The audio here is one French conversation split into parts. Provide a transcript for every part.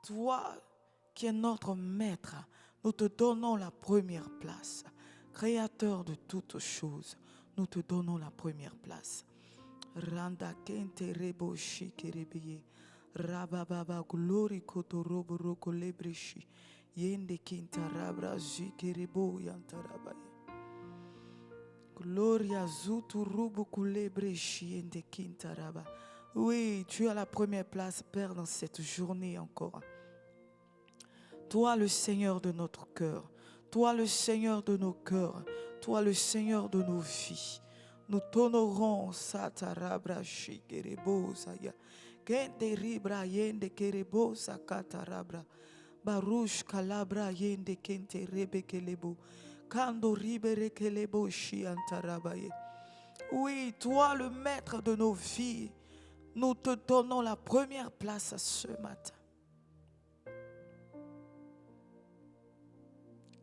toi qui es notre maître, nous te donnons la première place. Créateur de toutes choses, nous te donnons la première place. Randa kente rebo shikerebe. Rababa glory kotorobo roko lebreshi. Yende kinta rabra jikerebo yantarabaye. Gloria zutu rubu kulebreshi yende kinta raba. Oui, tu as la première place, Père, dans cette journée encore. Toi, le Seigneur de notre cœur. Toi, le Seigneur de nos cœurs. Toi, le Seigneur de nos vies. Nous t'honorons, Satarabra Shikerebo Saya. Kente Ribra Yende Kerebo Sakatarabra. Baruch Kalabra Yende Kente Rebe Kelebo. Kando Ribere Kelebo Shiantarabaye. Oui, toi, le maître de nos vies. Nous te donnons la première place ce matin.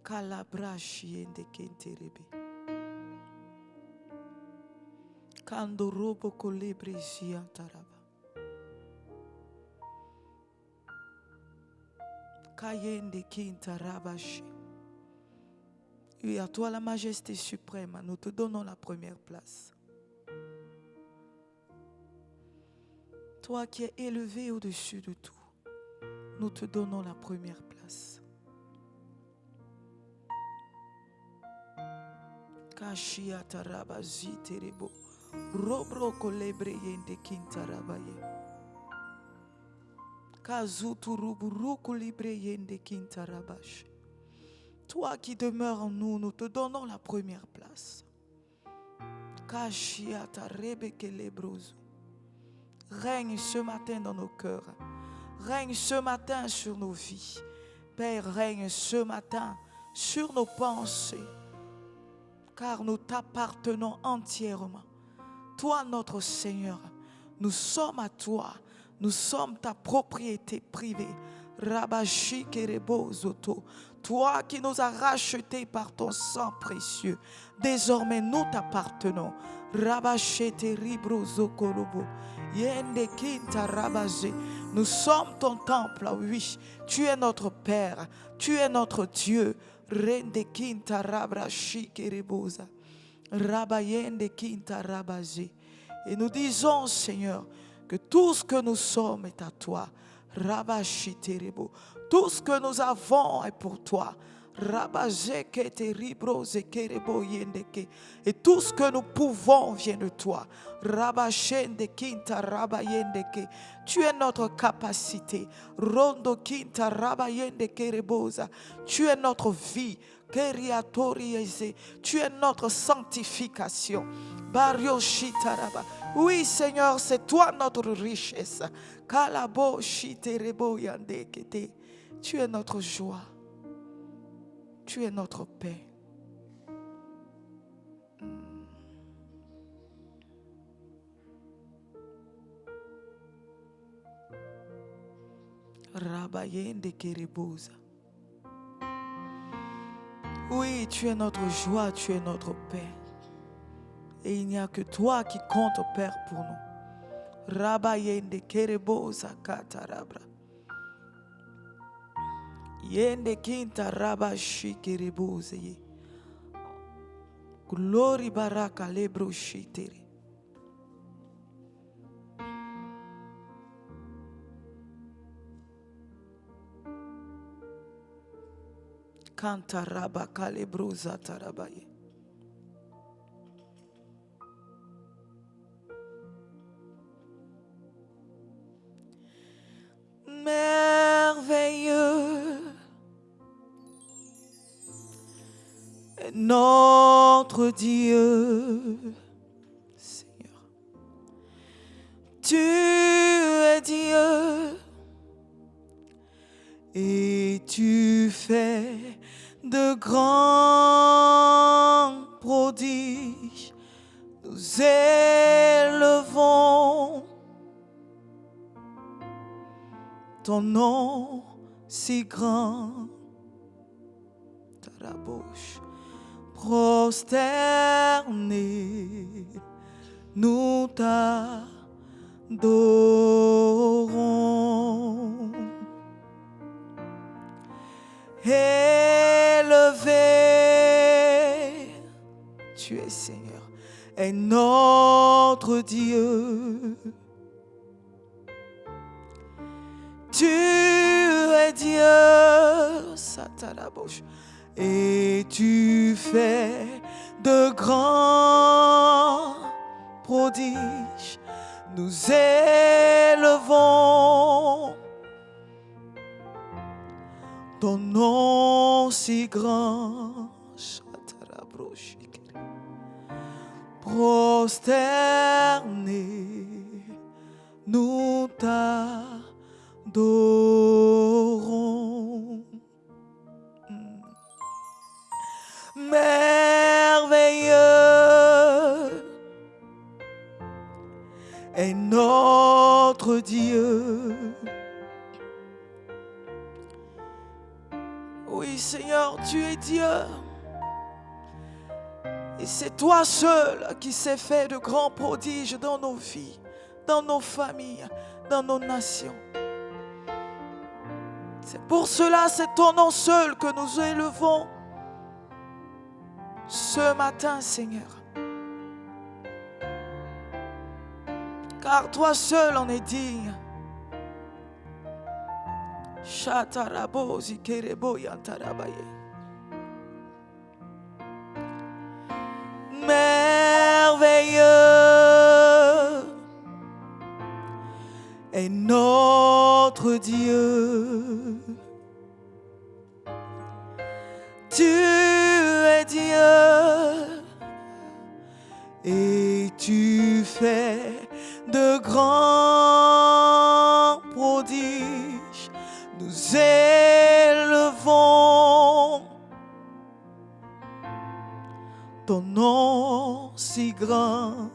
Kalabra shiende kenterebe. Kando robo kolebre jiantaraba. Kayende kintarabashi. Oui, à toi la majesté suprême, nous te donnons la première place. Toi qui es élevé au-dessus de tout, nous te donnons la première place. Kashia taraba ziterebo. Robro kolebre yende kintarabaye. Kazutu ruburuku libre yende kintarabash. Toi qui demeures en nous, nous te donnons la première place. Kashia tarebe kelebrozu. Règne ce matin dans nos cœurs. Règne ce matin sur nos vies. Père, règne ce matin sur nos pensées. Car nous t'appartenons entièrement. Toi, notre Seigneur, nous sommes à toi. Nous sommes ta propriété privée. Rabashi Kerebo Zoto. Toi qui nous as rachetés par ton sang précieux. Désormais, nous t'appartenons. Rabashete Ribro Zokolobo. Yende Kinta Rabaze. Nous sommes ton temple, oui. Tu es notre Père. Tu es notre Dieu. Rende Kinta Rabrashi Kereboza. Rabayende Kinta Rabaze. Et nous disons, Seigneur, que tout ce que nous sommes est à toi. Rabashi Terebo. Tout ce que nous avons est pour toi. Et tout ce que nous pouvons vient de toi. Tu es notre capacité. Tu es notre vie. Tu es notre sanctification. Oui, Seigneur, c'est toi notre richesse. Tu es notre joie. Tu es notre paix. Rabayende Kerebosa. Oui, tu es notre joie, tu es notre paix. Et il n'y a que toi qui compte, Père, pour nous. Rabayende Kerebosa Katarabra. Yende Kinta Rabashi Kerebosa. Glory Baraka Lebro Shitere. Kanta Rabaka Lebro Zatarabaye. Merveilleux est notre Dieu, Seigneur. Tu es Dieu et tu fais de grands prodiges. Nous élevons ton nom si grand, ta bouche prosternée, nous t'adorons. est notre Dieu. Tu es Dieu, Satarabouche, et tu fais de grands prodiges. Nous élevons ton nom si grand. Prosternés, nous t'adorons. Merveilleux est notre Dieu. Oui, Seigneur, tu es Dieu. Et c'est toi seul qui s'est fait de grands prodiges dans nos vies, dans nos familles, dans nos nations. C'est pour cela, c'est ton nom seul que nous élevons ce matin, Seigneur. Car toi seul en es digne. Shatarabo zikerebo yantarabaye. Merveilleux est notre Dieu. Tu es Dieu et tu fais de grands prodiges. Nous élevons ton nom si grand.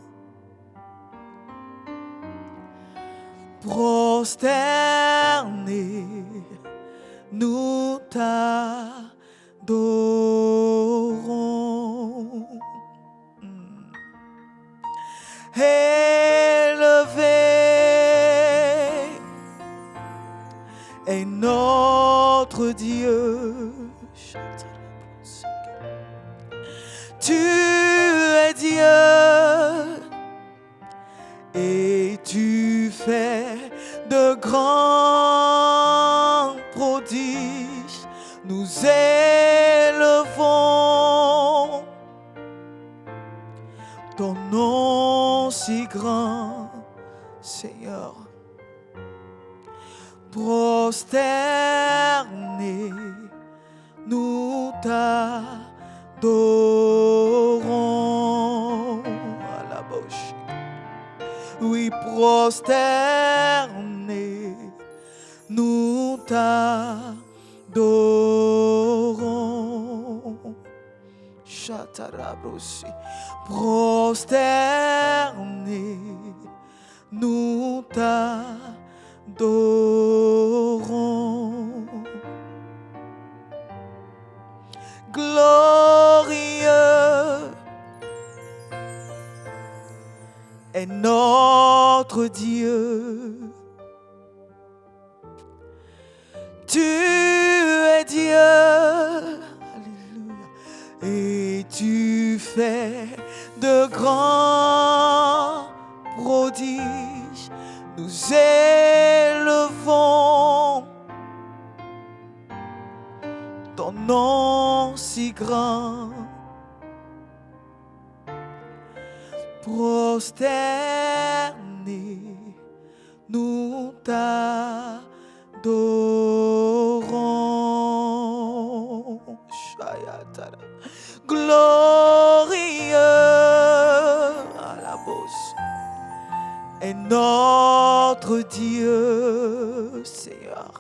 Prosternés, nous t'adorons. Élevé est notre Dieu. Tu es Dieu et tu fais de grands prodiges. Nous élevons ton nom si grand, Seigneur. Prosternés, nous t'adorons. À la bouche. Oui, prosternés, nous t'adorons. Chatarabrosi. Prosternés, nous t'adorons. Glorieux est notre Dieu. Tu es Dieu, alléluia, et tu fais de grands prodiges. Nous élevons ton nom si grand. Prosternés, nous t'adorons. Glorieux à la bosse est notre Dieu, Seigneur.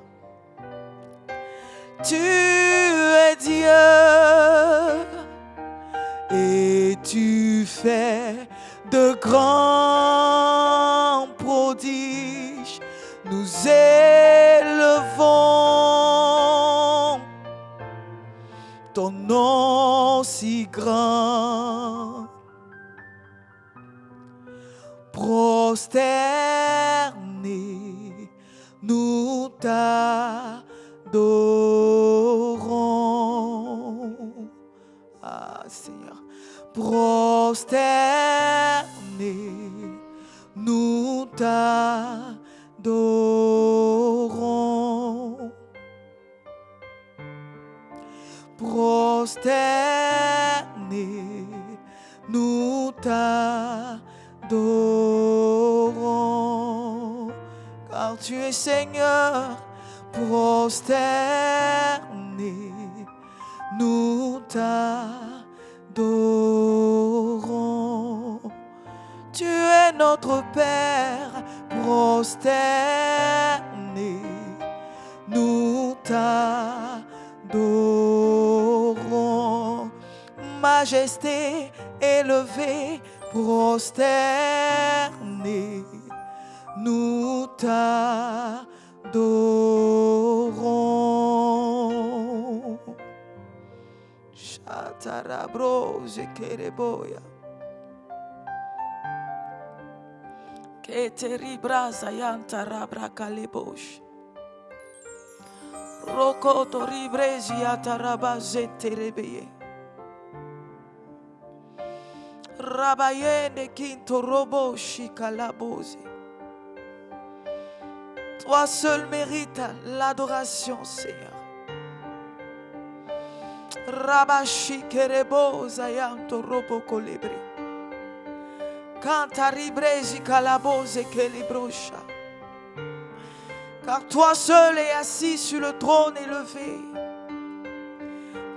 Tu es Dieu et tu fais de grands prodiges. Nous élevons ton nom si grand. Prosternés, nous t'adorons. Ah, Seigneur. Prosternés, prosternés, nous t'adorons. Prosternés, nous t'adorons, car tu es Seigneur. Prosternés, nous t'adorons. Tu es notre Père. Prosternés, nous t'adorons. Majesté élevée, prosternés, nous t'adorons. Shatarabro jekereboya. Keteri brasa yantarabra kalebosh. Rokoto ribrezi yataraba zeterebeye. Rabayene kinto robo shikalabose. Toi seul mérites l'adoration, Seigneur. Rabashi kerebo zayanto robo kolebre. Canta ribrezi kalabose kelibrosha. Car toi seul es assis sur le trône élevé.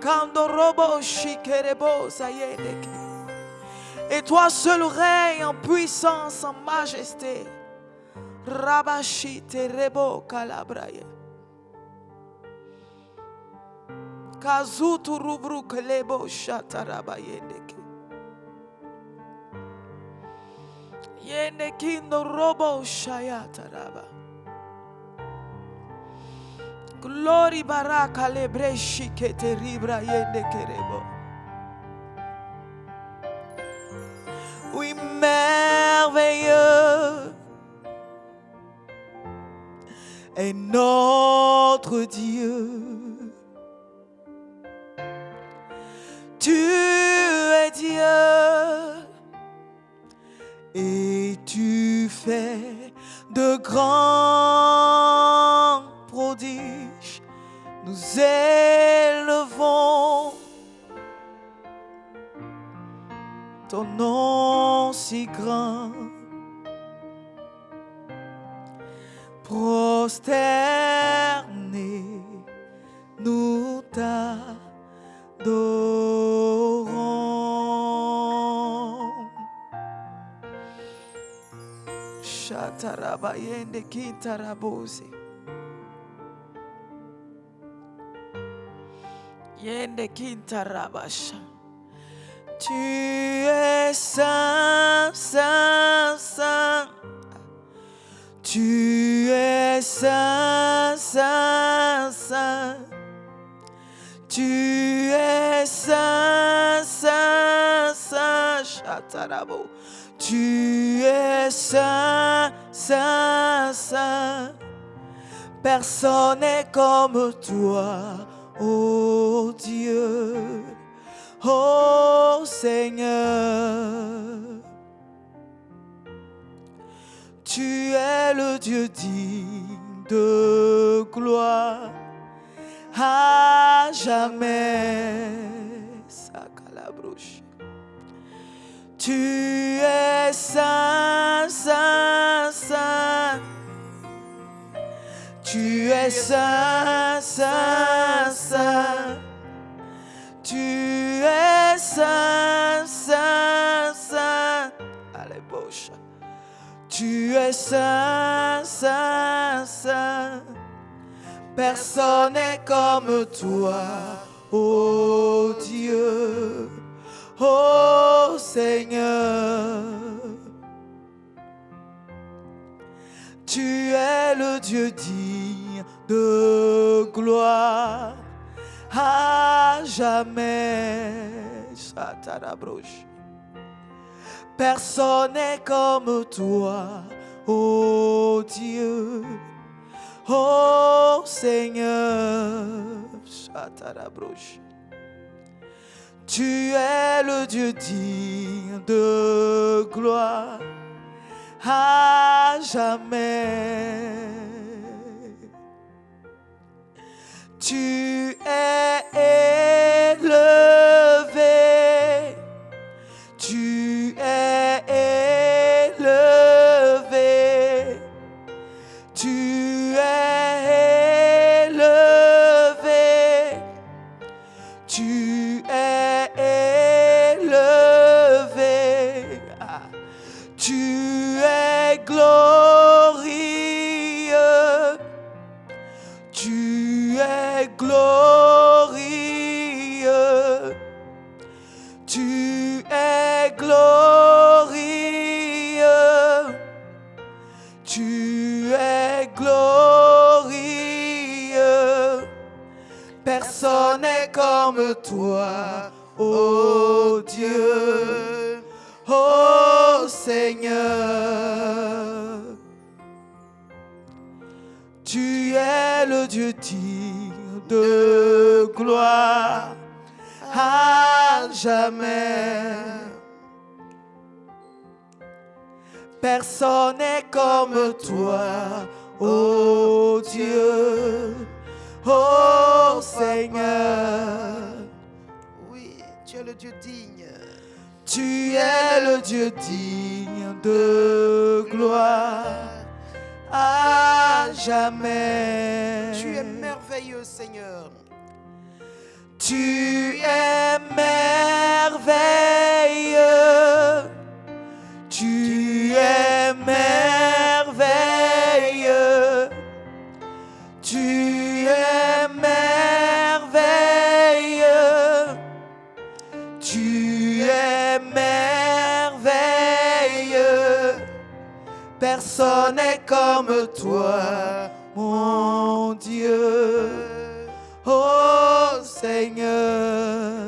Kando robo shikerebo zayene. Et toi seul règnes en puissance, en majesté. Rabashi terebo kalabraye. Kazutu rubru kelebo shatarabayendeke. Yendekindo robo shayataraba. Glory baraka lebreshi keteribra yendekerebo. Oui, merveilleux est notre Dieu. Tu es Dieu et tu fais de grands prodiges. Nous élevons ton nom si grand. Prosternés, nous t'adorons. Shatarabayende kintarabose. Yende kintarabasha. Tu es saint, saint, saint. Tu es saint, saint, saint. Tu es saint, saint, saint. Chatarabo. Tu es saint, saint, saint. Personne n'est comme toi, ô Dieu. Ô Seigneur, tu es le Dieu digne de gloire à jamais. Sakalabrouche. Tu es saint, saint, saint. Tu es saint, saint, saint. Tu es saint, saint, saint. Allez, bouche. Tu es saint, saint, saint. Personne n'est comme toi, ô Dieu, ô Seigneur. Tu es le Dieu digne de gloire à jamais. Personne n'est comme toi, ô Dieu, ô Seigneur. Tu es le Dieu digne de gloire à jamais. Tu es élevé, tu es élevé, tu es élevé, tu es élevé, tu es glorieux, tu es glorieux, tu es glorieux, tu es glorieux. Personne n'est comme toi, ô Dieu, ô Seigneur. Tu es le Dieu digne de gloire à jamais. Personne n'est comme toi, ô Dieu, ô Seigneur. Oui, tu es le Dieu digne. Tu es le Dieu digne de gloire à jamais. Tu es merveilleux, Seigneur. Tu es merveilleux. Tu es merveilleux. Tu es merveilleux. Tu es merveilleux. Personne n'est comme toi, mon Dieu, ô Seigneur.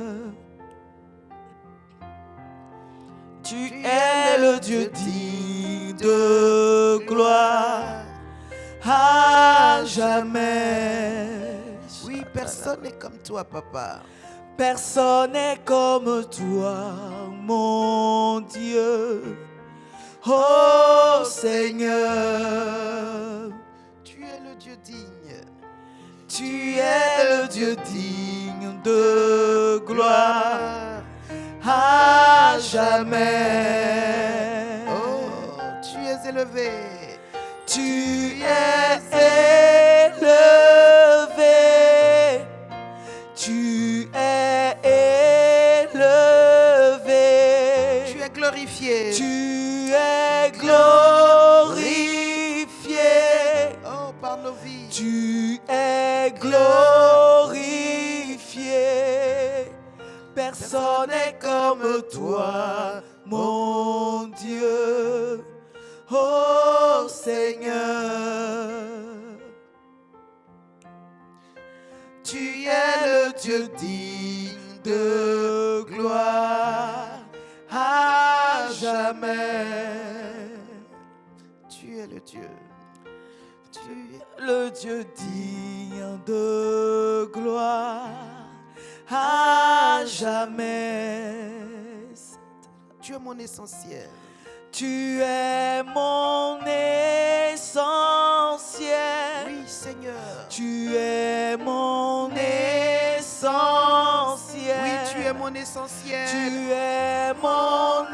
Tu es le Dieu digne de gloire à jamais. Oui, personne n'est comme toi, Papa. Personne n'est comme toi, mon Dieu, ô Seigneur. Tu es le Dieu digne. Tu es le Dieu digne de gloire à jamais. Oh, tu es élevé. Tu es élevé. Tu es élevé. Tu es glorifié. Tu es glorifié. Oh, par nos vies. Tu es glorifié. Personne n'est comme toi, mon Dieu, ô Seigneur. Tu es le Dieu digne de gloire à jamais. Tu es le Dieu. Tu es le Dieu digne de gloire à jamais. Tu es mon essentiel. Tu es mon essentiel. Oui, Seigneur. Tu es mon essentiel. Oui, tu es mon essentiel. Tu es mon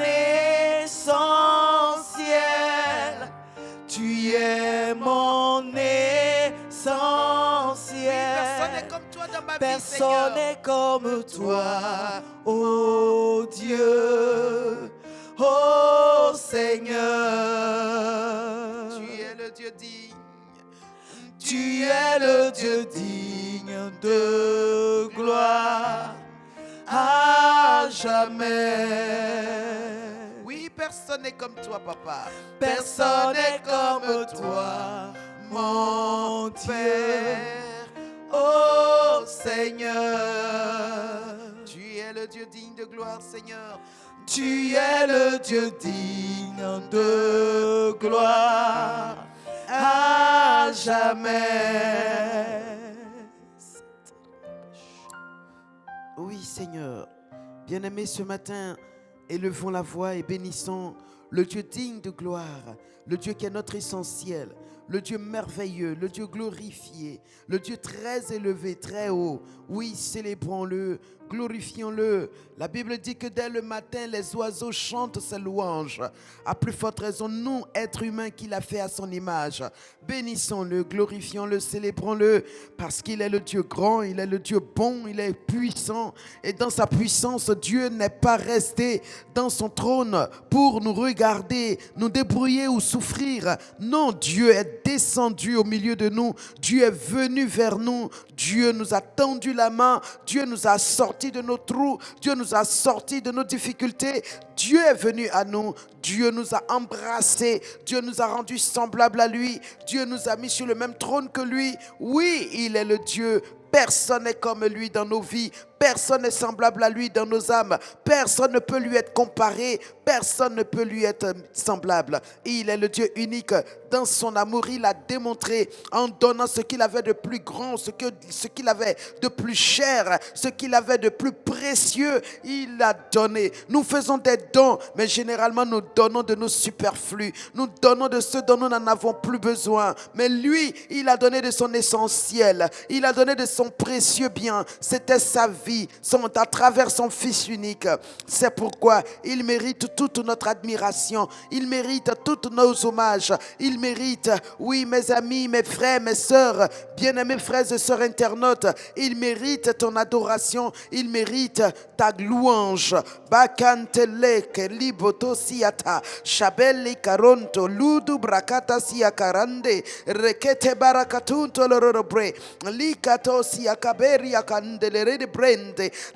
essentiel. Tu es mon essentiel. Personne n'est comme toi dans ma vie, Personne n'est comme toi, ô Dieu, ô Seigneur. Tu es le Dieu digne. Tu es le Dieu digne de gloire à jamais. Oui, personne n'est comme toi, Papa. Personne n'est comme toi, mon Dieu, ô Seigneur. Tu es le Dieu digne de gloire, Seigneur. Tu es le Dieu digne de gloire à jamais. Oui, Seigneur. Bien-aimés, ce matin, élevons la voix et bénissons le Dieu digne de gloire, le Dieu qui est notre essentiel, le Dieu merveilleux, le Dieu glorifié, le Dieu très élevé, très haut. Oui, célébrons-le, glorifions-le. La Bible dit que dès le matin, les oiseaux chantent ses louanges. À plus forte raison, nous, êtres humains qu'il a fait à son image. Bénissons-le, glorifions-le, célébrons-le, parce qu'il est le Dieu grand, il est le Dieu bon, il est puissant. Et dans sa puissance, Dieu n'est pas resté dans son trône pour nous regarder, nous débrouiller ou souffrir. Non, Dieu est descendu au milieu de nous. Dieu est venu vers nous. Dieu nous a tendu la main. Dieu nous a sortis de nos trous. Dieu nous a sortis de nos difficultés. Dieu est venu à nous. Dieu nous a embrassés. Dieu nous a rendus semblables à lui. Dieu nous a mis sur le même trône que lui. Oui, il est le Dieu. Personne n'est comme lui dans nos vies. Personne n'est semblable à lui dans nos âmes. Personne ne peut lui être comparé. Personne ne peut lui être semblable. Il est le Dieu unique. Dans son amour, il a démontré en donnant ce qu'il avait de plus grand, ce qu'il avait de plus cher, ce qu'il avait de plus précieux. Il a donné. Nous faisons des dons, mais généralement nous donnons de nos superflus. Nous donnons de ce dont nous n'en avons plus besoin. Mais lui, il a donné de son essentiel. Il a donné de son précieux bien. C'était sa vie. À travers son Fils unique. C'est pourquoi il mérite toute notre admiration. Il mérite tous nos hommages. Il mérite, oui mes amis, mes frères, mes sœurs, bien-aimés frères et sœurs internautes, il mérite ton adoration. Il mérite ta louange. Bakanteleke liboto siata shabeli karonto ludu brakata siakarande rekete barakatunto lorobre likato siakaberi akandele bre.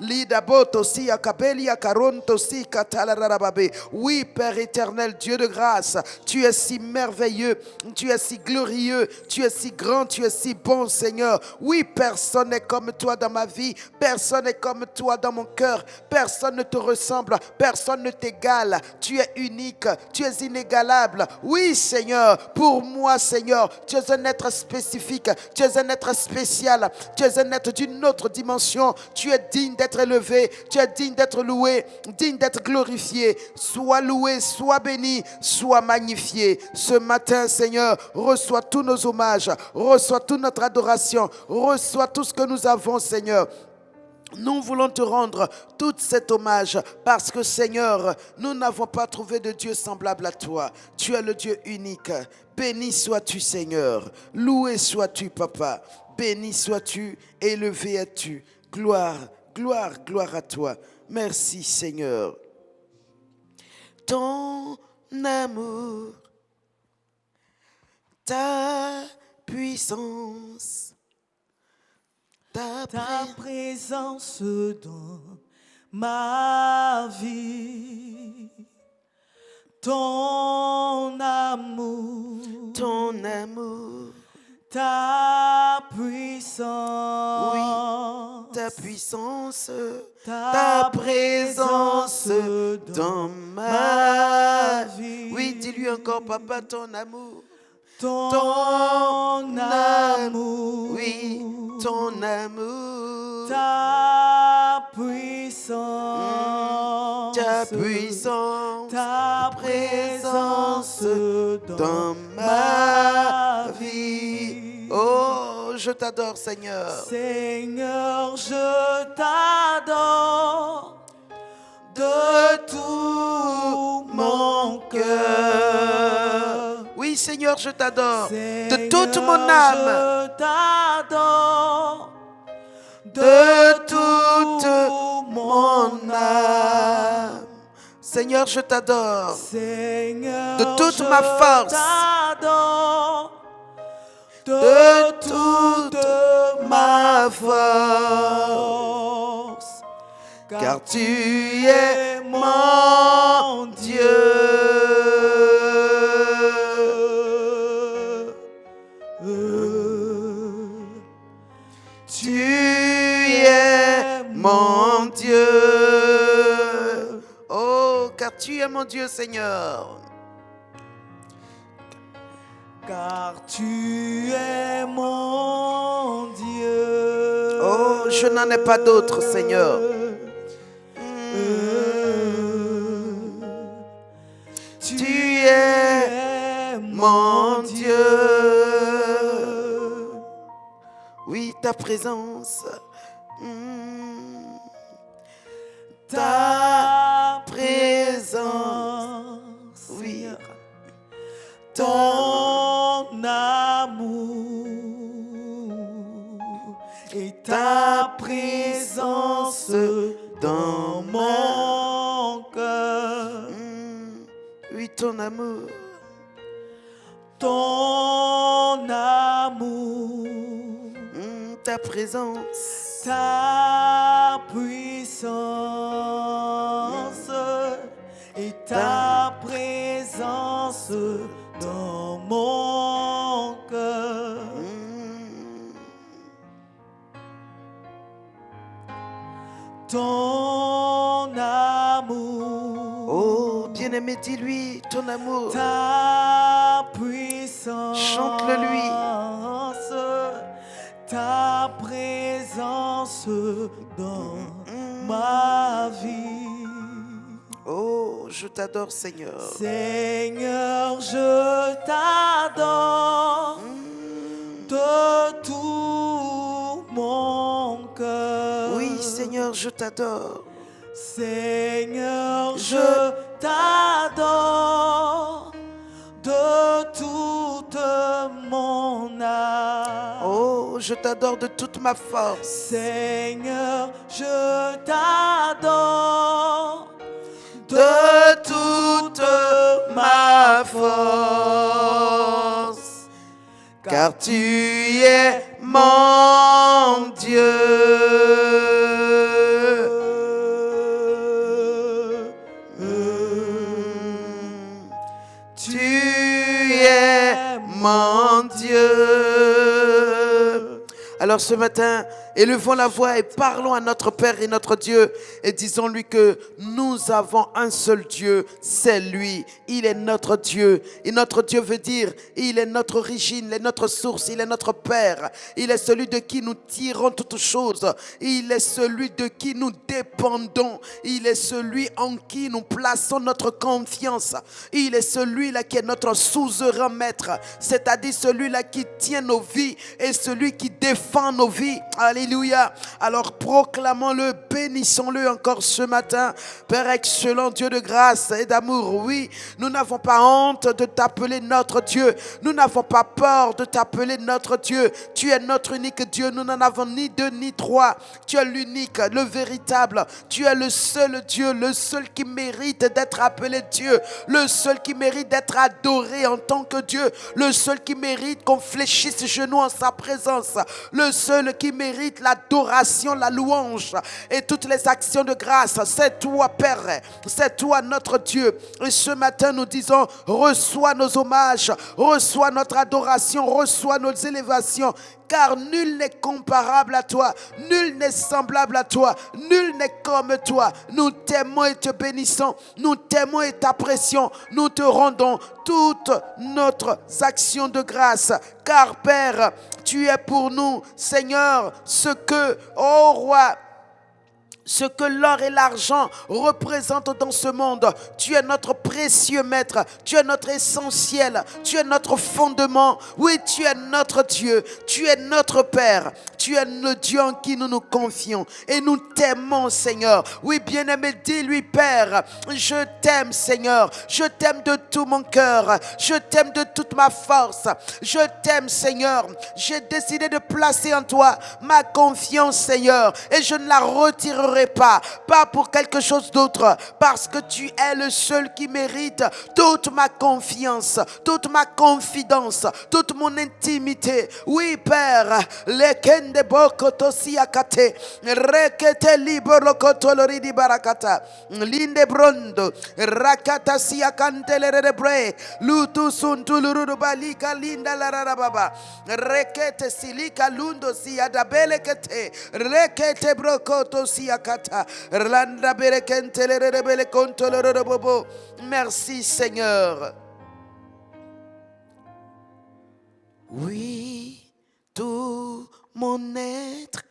Lida boto si akabeli akaronto si katalarababe. Oui, Père éternel, Dieu de grâce, tu es si merveilleux, tu es si glorieux, tu es si grand, tu es si bon, Seigneur. Oui, personne n'est comme toi dans ma vie, personne n'est comme toi dans mon cœur, personne ne te ressemble, personne ne t'égale. Tu es unique, tu es inégalable. Oui, Seigneur, pour moi, Seigneur, tu es un être spécifique, tu es un être spécial, tu es un être d'une autre dimension. Tu es digne d'être élevé, tu es digne d'être loué, digne d'être glorifié. Sois loué, sois béni, sois magnifié. Ce matin, Seigneur, reçois tous nos hommages, reçois toute notre adoration, reçois tout ce que nous avons, Seigneur. Nous voulons te rendre tout cet hommage parce que, Seigneur, nous n'avons pas trouvé de Dieu semblable à toi. Tu es le Dieu unique. Béni sois-tu, Seigneur. Loué sois-tu, Papa. Béni sois-tu, élevé es-tu. Gloire, gloire, gloire à toi. Merci, Seigneur. Ton amour, ta puissance, ta présence dans ma vie, ton amour, ta puissance, oui, ta puissance, ta présence dans ma vie. Oui, dis-lui encore, Papa, ton amour. Ton amour, oui, ton amour, ta puissance, ta présence dans ma vie. Oh, je t'adore, Seigneur. Seigneur, je t'adore de tout mon cœur. Oui, Seigneur, je t'adore de toute mon âme. Je t'adore de toute mon âme. Seigneur, je t'adore de toute ma force. De toute ma force. Car tu es mon Dieu. Tu es mon Dieu. Oh, car tu es mon Dieu, Seigneur. Car tu es mon Dieu. Oh, je n'en ai pas d'autre, Seigneur. Tu es mon Dieu. Oui, ta présence. Ta présence. Oui. Seigneur. Ton amour et ta présence dans mon cœur. Oui, ton amour. Ton amour, ta présence, ta puissance et ta présence dans mon cœur. Ton amour. Oh, bien-aimé, dis-lui ton amour. Ta puissance. Chante-le-lui. Ta présence dans ma vie. Oh, je t'adore, Seigneur. Seigneur, je t'adore de tout mon cœur. Oui, Seigneur, je t'adore. Seigneur, je t'adore de toute mon âme. Oh, je t'adore de toute ma force. Seigneur, je t'adore de toute ma force, car tu es mon Dieu. Tu es mon Dieu. Alors ce matin, élevons la voix et parlons à notre Père et notre Dieu et disons-lui que nous avons un seul Dieu, c'est lui. Il est notre Dieu. Et notre Dieu veut dire, il est notre origine, il est notre source, il est notre Père. Il est celui de qui nous tirons toutes choses. Il est celui de qui nous dépendons. Il est celui en qui nous plaçons notre confiance. Il est celui-là qui est notre suzerain maître, c'est-à-dire celui-là qui tient nos vies et celui qui défend nos vies. Alléluia. Alors proclamons-le, bénissons-le encore ce matin. Père excellent, Dieu de grâce et d'amour, oui, nous n'avons pas honte de t'appeler notre Dieu. Nous n'avons pas peur de t'appeler notre Dieu. Tu es notre unique Dieu. Nous n'en avons ni deux ni trois. Tu es l'unique, le véritable. Tu es le seul Dieu, le seul qui mérite d'être appelé Dieu, le seul qui mérite d'être adoré en tant que Dieu, le seul qui mérite qu'on fléchisse ses genoux en sa présence, le seul qui mérite l'adoration, la louange et toutes les actions de grâce. C'est toi, Père, c'est toi notre Dieu. Et ce matin nous disons, reçois nos hommages, reçois notre adoration, reçois nos élévations, car nul n'est comparable à toi, nul n'est semblable à toi, nul n'est comme toi. Nous t'aimons et te bénissons, nous t'aimons et t'apprécions, nous te rendons toutes notre action de grâce, car Père, tu es pour nous, Seigneur, ce que, ô Roi, ce que l'or et l'argent représentent dans ce monde. Tu es notre précieux maître, tu es notre essentiel, tu es notre fondement. Oui, tu es notre Dieu, tu es notre Père, tu es le Dieu en qui nous nous confions et nous t'aimons, Seigneur. Oui, bien-aimé, dis-lui, Père, je t'aime, Seigneur, je t'aime de tout mon cœur, je t'aime de toute ma force, je t'aime, Seigneur. J'ai décidé de placer en toi ma confiance, Seigneur, et je ne la retirerai pas pour quelque chose d'autre, parce que tu es le seul qui mérite toute ma confiance, toute ma confidence, toute mon intimité. Oui, Père, lekende bokoto siakate, rekete libero kotolori di barakata, linde brondo, rakata siakante lerebre, lutu suntuluru balika linda larababa, rekete silika lundo siadabele kete, rekete brokoto siakata. Merci Seigneur. Oui, tout mon être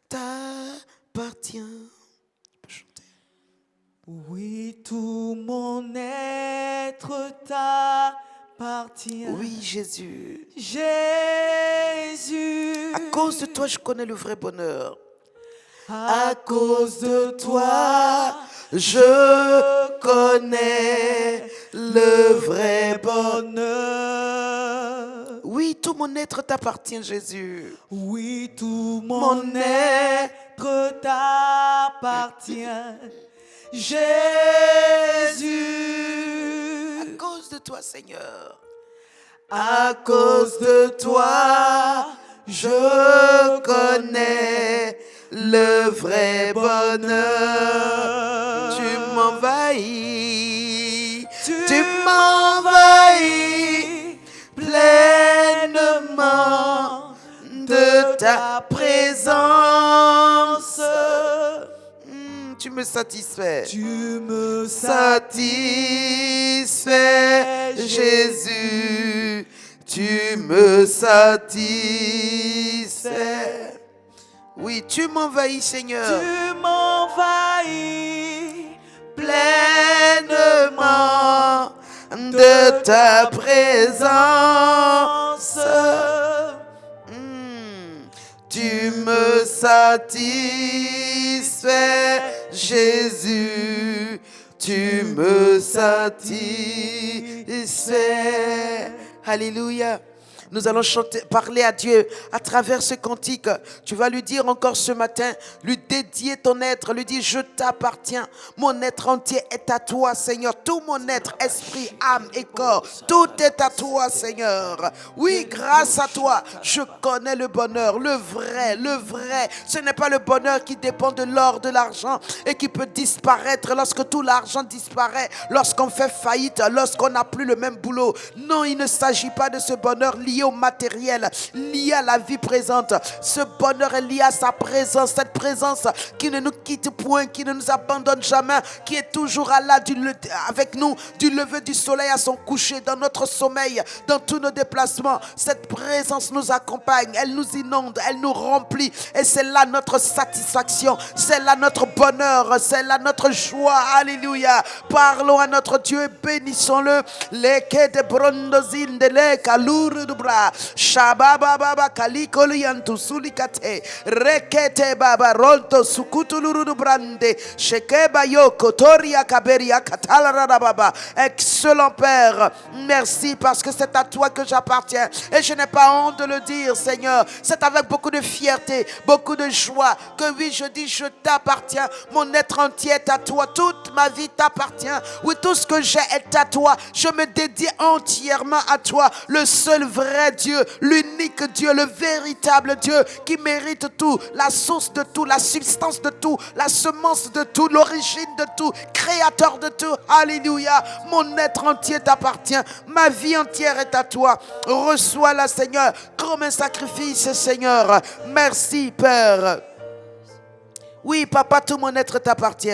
t'appartient. Oui, tout mon être t'appartient. Oui, Jésus. Jésus. À cause de toi, je connais le vrai bonheur. À cause de toi, je connais le vrai bonheur. bonheur. Oui, tout mon être t'appartient, Jésus. Oui, tout mon être t'appartient. Jésus. À cause de toi, Seigneur. À cause de toi, je connais le vrai bonheur. Tu m'envahis, tu m'envahis pleinement de ta présence. Tu me satisfais. Tu me satisfais, Jésus. Tu me satisfais. Oui, tu m'envahis, Seigneur. Tu m'envahis pleinement de ta présence. Tu me satisfais, Jésus. Tu me satisfais. Alléluia. Nous allons chanter, parler à Dieu à travers ce cantique. Tu vas lui dire encore ce matin, lui dédier ton être, lui dire je t'appartiens. Mon être entier est à toi, Seigneur. Tout mon être, esprit, âme et corps, tout est à toi, Seigneur. Oui, grâce à toi, je connais le bonheur, le vrai, le vrai. Ce n'est pas le bonheur qui dépend de l'or, de l'argent et qui peut disparaître lorsque tout l'argent disparaît, lorsqu'on fait faillite, lorsqu'on n'a plus le même boulot. Non, il ne s'agit pas de ce bonheur lié au matériel, lié à la vie présente. Ce bonheur est lié à sa présence, cette présence qui ne nous quitte point, qui ne nous abandonne jamais, qui est toujours là avec nous du lever du soleil à son coucher, dans notre sommeil, dans tous nos déplacements. Cette présence nous accompagne, elle nous inonde, elle nous remplit et c'est là notre satisfaction, c'est là notre bonheur, c'est là notre joie. Alléluia. Parlons à notre Dieu et bénissons-le. Shababa baba kalikoli yantu sulikate rekete baba rolto sukutuluru brande shekeba yoko toria kaberia katalara baba. Excellent Père, merci parce que c'est à toi que j'appartiens et je n'ai pas honte de le dire, Seigneur. C'est avec beaucoup de fierté, beaucoup de joie que oui, je dis je t'appartiens. Mon être entier est à toi, toute ma vie t'appartient. Oui, tout ce que j'ai est à toi. Je me dédie entièrement à toi, le seul vrai Dieu, l'unique Dieu, le véritable Dieu qui mérite tout, la source de tout, la substance de tout, la semence de tout, l'origine de tout, créateur de tout. Alléluia. Mon être entier t'appartient, ma vie entière est à toi. Reçois-la, Seigneur, comme un sacrifice, Seigneur. Merci, Père. Oui, Papa, tout mon être t'appartient.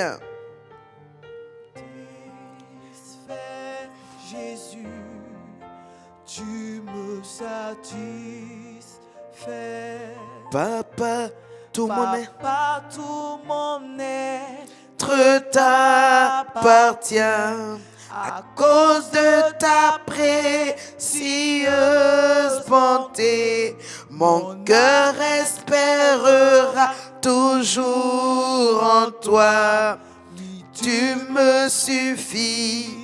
Jésus, tu me satisfais. Papa, tout mon être. Papa, tout mon être t'appartient. À cause de ta précieuse bonté, mon cœur espérera toujours en toi. Tu me suffis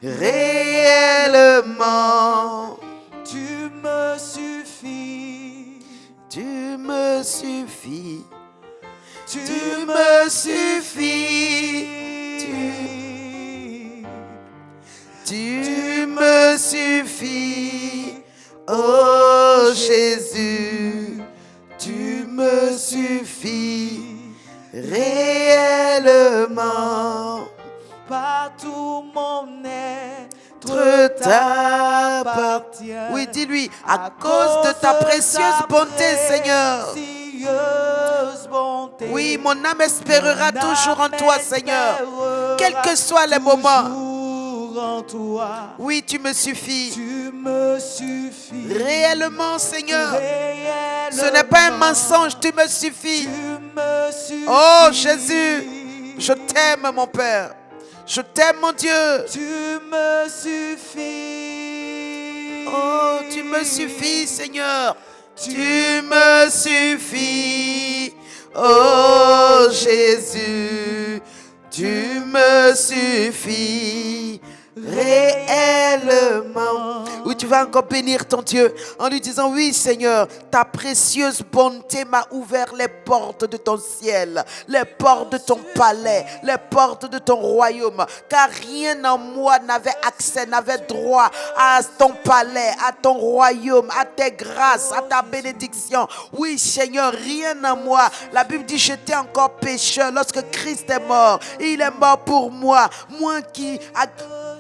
réellement. Tu me suffis. Tu me suffis. Tu me suffis. Tu me suffis, oh Jésus, tu me suffis réellement. Pas tout mon être t'appartient. Oui, dis-lui, à cause de ta précieuse bonté, Seigneur. Oui, mon âme espérera toujours en toi, Seigneur, quels que soient les moments. En toi. Oui, tu me suffis. Tu me suffis. Réellement, Seigneur. Réellement. Ce n'est pas un mensonge, tu me suffis. Tu me suffis. Oh Jésus, je t'aime, mon Père. Je t'aime, mon Dieu. Tu me suffis. Oh, tu me suffis, Seigneur. Tu me suffis. Oh, Jésus. Tu me suffis réellement. Oui, tu vas encore bénir ton Dieu en lui disant: oui, Seigneur, ta précieuse bonté m'a ouvert les portes de ton ciel, les portes de ton palais, les portes de ton royaume, car rien en moi n'avait accès, n'avait droit à ton palais, à ton royaume, à tes grâces, à ta bénédiction. Oui, Seigneur, rien en moi. La Bible dit: j'étais encore pécheur lorsque Christ est mort. Il est mort pour moi, moi qui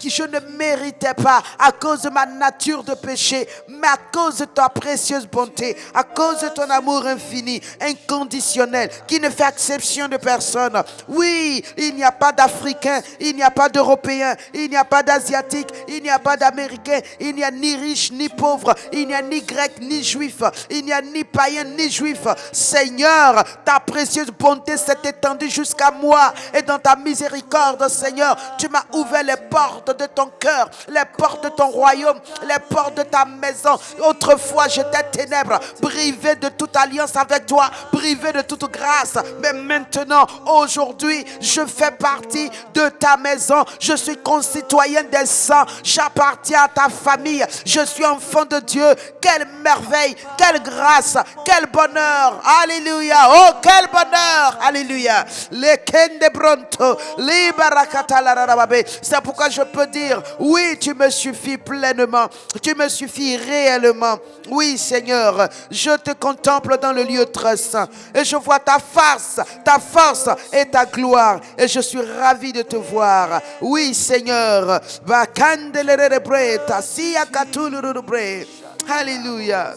je ne méritais pas à cause de ma nature de péché, mais à cause de ta précieuse bonté, à cause de ton amour infini, inconditionnel, qui ne fait exception de personne. Oui, il n'y a pas d'Africain, il n'y a pas d'Européen, il n'y a pas d'Asiatique, il n'y a pas d'Américain, il n'y a ni riche ni pauvre, il n'y a ni grec ni juif, il n'y a ni païen ni juif. Seigneur, ta précieuse bonté s'est étendue jusqu'à moi, et dans ta miséricorde, Seigneur, tu m'as ouvert les portes de ton cœur, les portes de ton royaume, les portes de ta maison. Autrefois, j'étais ténèbres, privé de toute alliance avec toi, privé de toute grâce. Mais maintenant, aujourd'hui, je fais partie de ta maison. Je suis concitoyen des saints. J'appartiens à ta famille. Je suis enfant de Dieu. Quelle merveille, quelle grâce, quel bonheur. Alléluia. Oh, quel bonheur. Alléluia. C'est pourquoi je peux dire: oui, tu me suffis pleinement, tu me suffis réellement. Oui, Seigneur, je te contemple dans le lieu très saint et je vois ta force et ta gloire, et je suis ravi de te voir. Oui, Seigneur. Alléluia.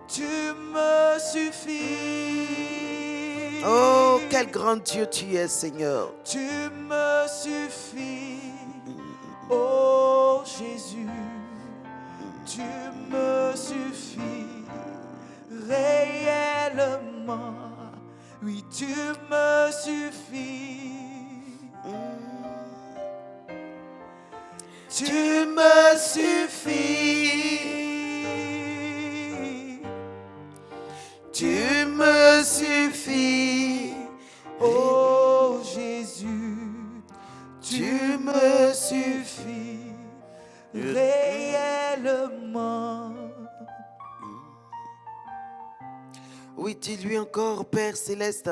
Tu me suffis. Oh, quel grand Dieu tu es, Seigneur. Tu me suffis. Oh Jésus, tu me suffis réellement. Oui, tu me suffis. Tu me suffis. Tu me suffis. Oh Jésus, tu me suffis réellement. Oui, dis-lui encore: Père Céleste,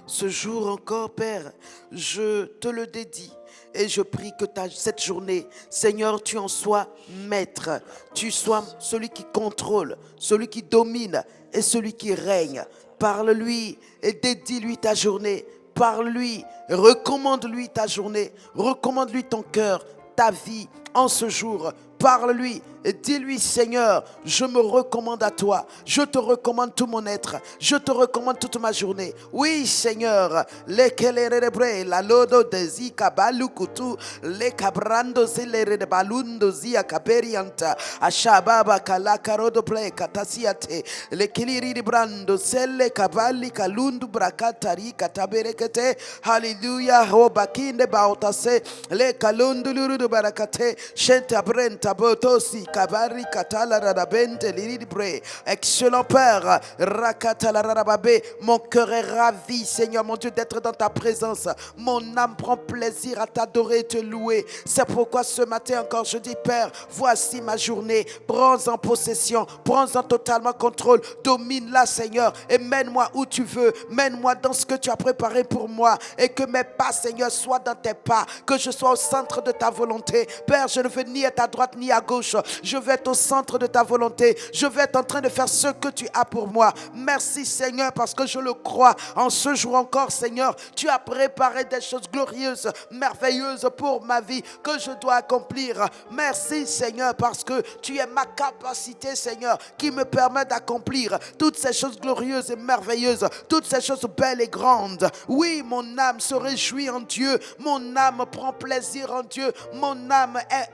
ce jour encore, Père, je te le dédie. Et je prie que cette journée, Seigneur, tu en sois maître. Tu sois celui qui contrôle, celui qui domine et celui qui règne. Parle-lui et dédie-lui ta journée. Parle-lui, recommande-lui ta journée. Recommande-lui ton cœur, ta vie en ce jour. Parle-lui et dis-lui: Seigneur, je me recommande à toi. Je te recommande tout mon être. Je te recommande toute ma journée. Oui, Seigneur. La lodo de zika balukutu le cabrando zile balundo zia caperianta ashababa kalakarodo ple katasiate le kiliri brando selle cavalli kalundu brakatari kataberekete. Hallelujah. Ho bakinde baotase le kalundu luru barakate shenta brenta botosi kabari katala radabente liribre. Excellent Père, rakatala radababe, mon cœur est ravi, Seigneur mon Dieu, d'être dans ta présence. Mon âme prend plaisir à t'adorer et te louer. C'est pourquoi ce matin encore je dis: Père, voici ma journée. Prends-en possession, prends-en totalement contrôle. Domine-la, Seigneur, et mène-moi où tu veux. Mène-moi dans ce que tu as préparé pour moi, et que mes pas, Seigneur, soient dans tes pas, que je sois au centre de ta volonté. Père, je ne veux ni être à droite ni à gauche. Je veux être au centre de ta volonté. Je veux être en train de faire ce que tu as pour moi. Merci, Seigneur, parce que je le crois. En ce jour encore, Seigneur, tu as préparé des choses glorieuses, merveilleuses pour ma vie que je dois accomplir. Merci, Seigneur, parce que tu es ma capacité, Seigneur, qui me permet d'accomplir toutes ces choses glorieuses et merveilleuses, toutes ces choses belles et grandes. Oui, mon âme se réjouit en Dieu. Mon âme prend plaisir en Dieu. Mon âme est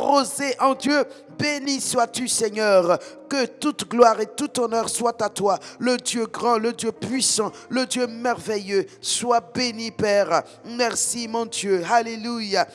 arrosé en Dieu. Béni sois-tu, Seigneur. Que toute gloire et tout honneur soit à toi, le Dieu grand, le Dieu puissant, le Dieu merveilleux. Sois béni, Père. Merci, mon Dieu. Alléluia.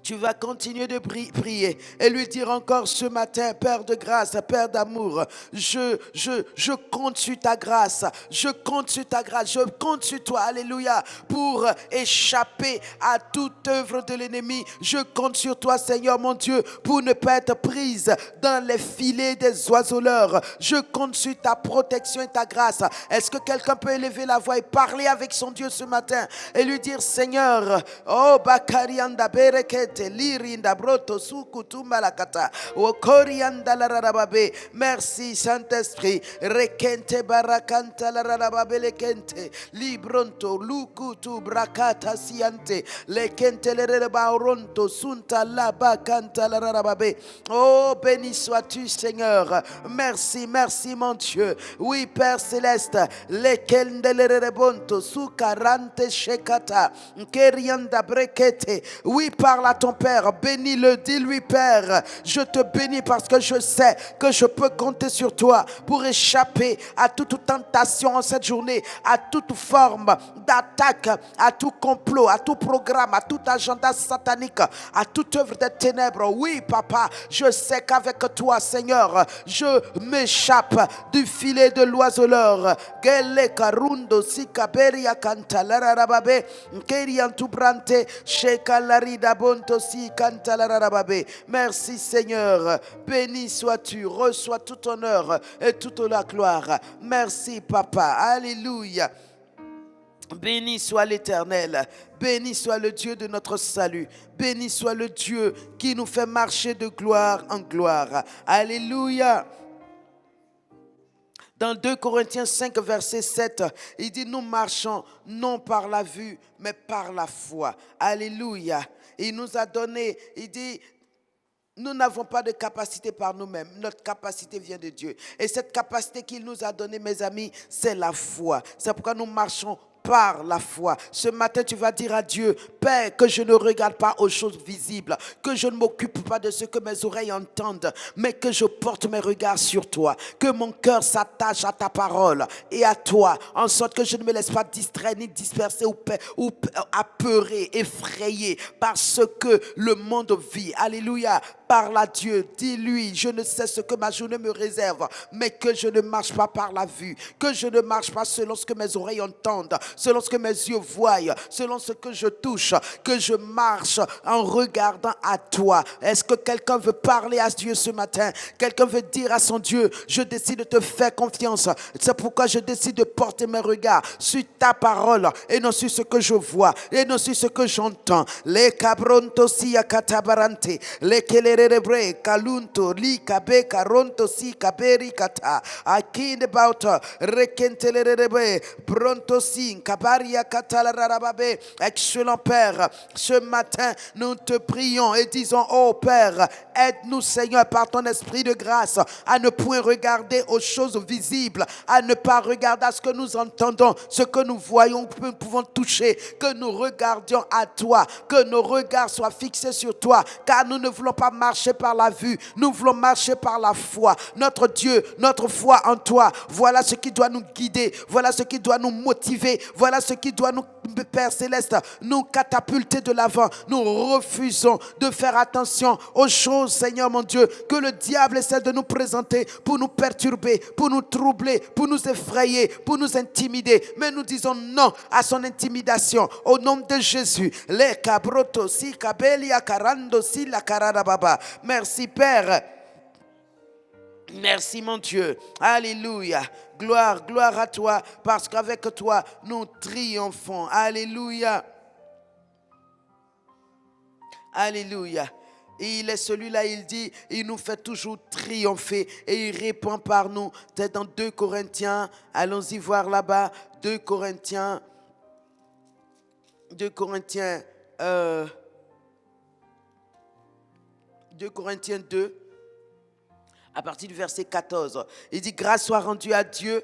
Tu vas continuer de prier et lui dire encore ce matin: Père de grâce, Père d'amour, je compte sur ta grâce, je compte sur ta grâce, je compte sur toi, alléluia, pour échapper à toute œuvre de l'ennemi. Je compte sur toi, Seigneur mon Dieu, pour ne pas être prise dans les filets des oiseleurs. Je compte sur ta protection et ta grâce. Est-ce que quelqu'un peut élever la voix et parler avec son Dieu ce matin et lui dire: Seigneur, oh Bakarianda Bereket Lirinda broto sukutumba la kata okorianda la rarababe. Merci Saint-Esprit. Rekente barakanta la rarababe lekente libronto lukutu brakata siante lekente le rebaronto sunta la bakanta la rarababe. Oh, béni sois-tu, Seigneur. Merci, merci mon Dieu. Oui, Père céleste, lekende le rebonto sukarante shekata kerianda brekete. Oui, parle à ton Père, bénis-le, dis-lui: Père, je te bénis parce que je sais que je peux compter sur toi pour échapper à toute tentation en cette journée, à toute forme d'attaque, à tout complot, à tout programme, à tout agenda satanique, à toute œuvre des ténèbres. Oui, Papa, je sais qu'avec toi, Seigneur, je m'échappe du filet de l'oiseleur. Gele karundo sikaberia kanta lararababe keriantu brante shekalarida bonto si kanta lararababe. Merci Seigneur, béni sois-tu, reçois tout honneur et toute la gloire. Merci Papa, alléluia. Béni soit l'Éternel, béni soit le Dieu de notre salut, béni soit le Dieu qui nous fait marcher de gloire en gloire. Alléluia. Dans 2 Corinthiens 5, verset 7, il dit: nous marchons non par la vue, mais par la foi. Alléluia. Il nous a donné, il dit: nous n'avons pas de capacité par nous-mêmes. Notre capacité vient de Dieu. Et cette capacité qu'il nous a donnée, mes amis, c'est la foi. C'est pourquoi nous marchons par la foi. Ce matin, tu vas dire à Dieu: Père, que je ne regarde pas aux choses visibles, que je ne m'occupe pas de ce que mes oreilles entendent, mais que je porte mes regards sur toi, que mon cœur s'attache à ta parole et à toi, en sorte que je ne me laisse pas distraire, ni disperser ou apeurer, effrayer par ce que le monde vit. Alléluia. Parle à Dieu, dis-lui: je ne sais ce que ma journée me réserve, mais que je ne marche pas par la vue, que je ne marche pas selon ce que mes oreilles entendent, selon ce que mes yeux voient, selon ce que je touche, que je marche en regardant à toi. Est-ce que quelqu'un veut parler à Dieu ce matin? Quelqu'un veut dire à son Dieu: je décide de te faire confiance. C'est pourquoi je décide de porter mes regards sur ta parole et non sur ce que je vois et non sur ce que j'entends. Les cabronto si katabarante, les kelere kalunto li kabe karonto si kaberi kata akinde bauta rekentelere pronto si kabaria katala rarababe. Excellent Père, ce matin nous te prions et disons: oh Père, aide-nous Seigneur par ton esprit de grâce à ne point regarder aux choses visibles, à ne pas regarder à ce que nous entendons, ce que nous voyons, que nous pouvons toucher, que nous regardions à toi, que nos regards soient fixés sur toi, car nous ne voulons pas marcher par la vue, nous voulons marcher par la foi. Notre Dieu, notre foi en toi, voilà ce qui doit nous guider, voilà ce qui doit nous motiver, voilà ce qui doit nous, Père Céleste, nous catapulter de l'avant. Nous refusons de faire attention aux choses, Seigneur mon Dieu, que le diable essaie de nous présenter pour nous perturber, pour nous troubler, pour nous effrayer, pour nous intimider. Mais nous disons non à son intimidation au nom de Jésus. Les cabroto si kabelia karando si la karababa. Merci Père. Merci mon Dieu. Alléluia. Gloire, gloire à toi, parce qu'avec toi, nous triomphons. Alléluia. Alléluia. Et il est celui-là, il dit, il nous fait toujours triompher et il répond par nous. C'est dans 2 Corinthiens, allons-y voir là-bas, 2 Corinthiens 2 Corinthiens 2, à partir du verset 14. Il dit: grâce soit rendue à Dieu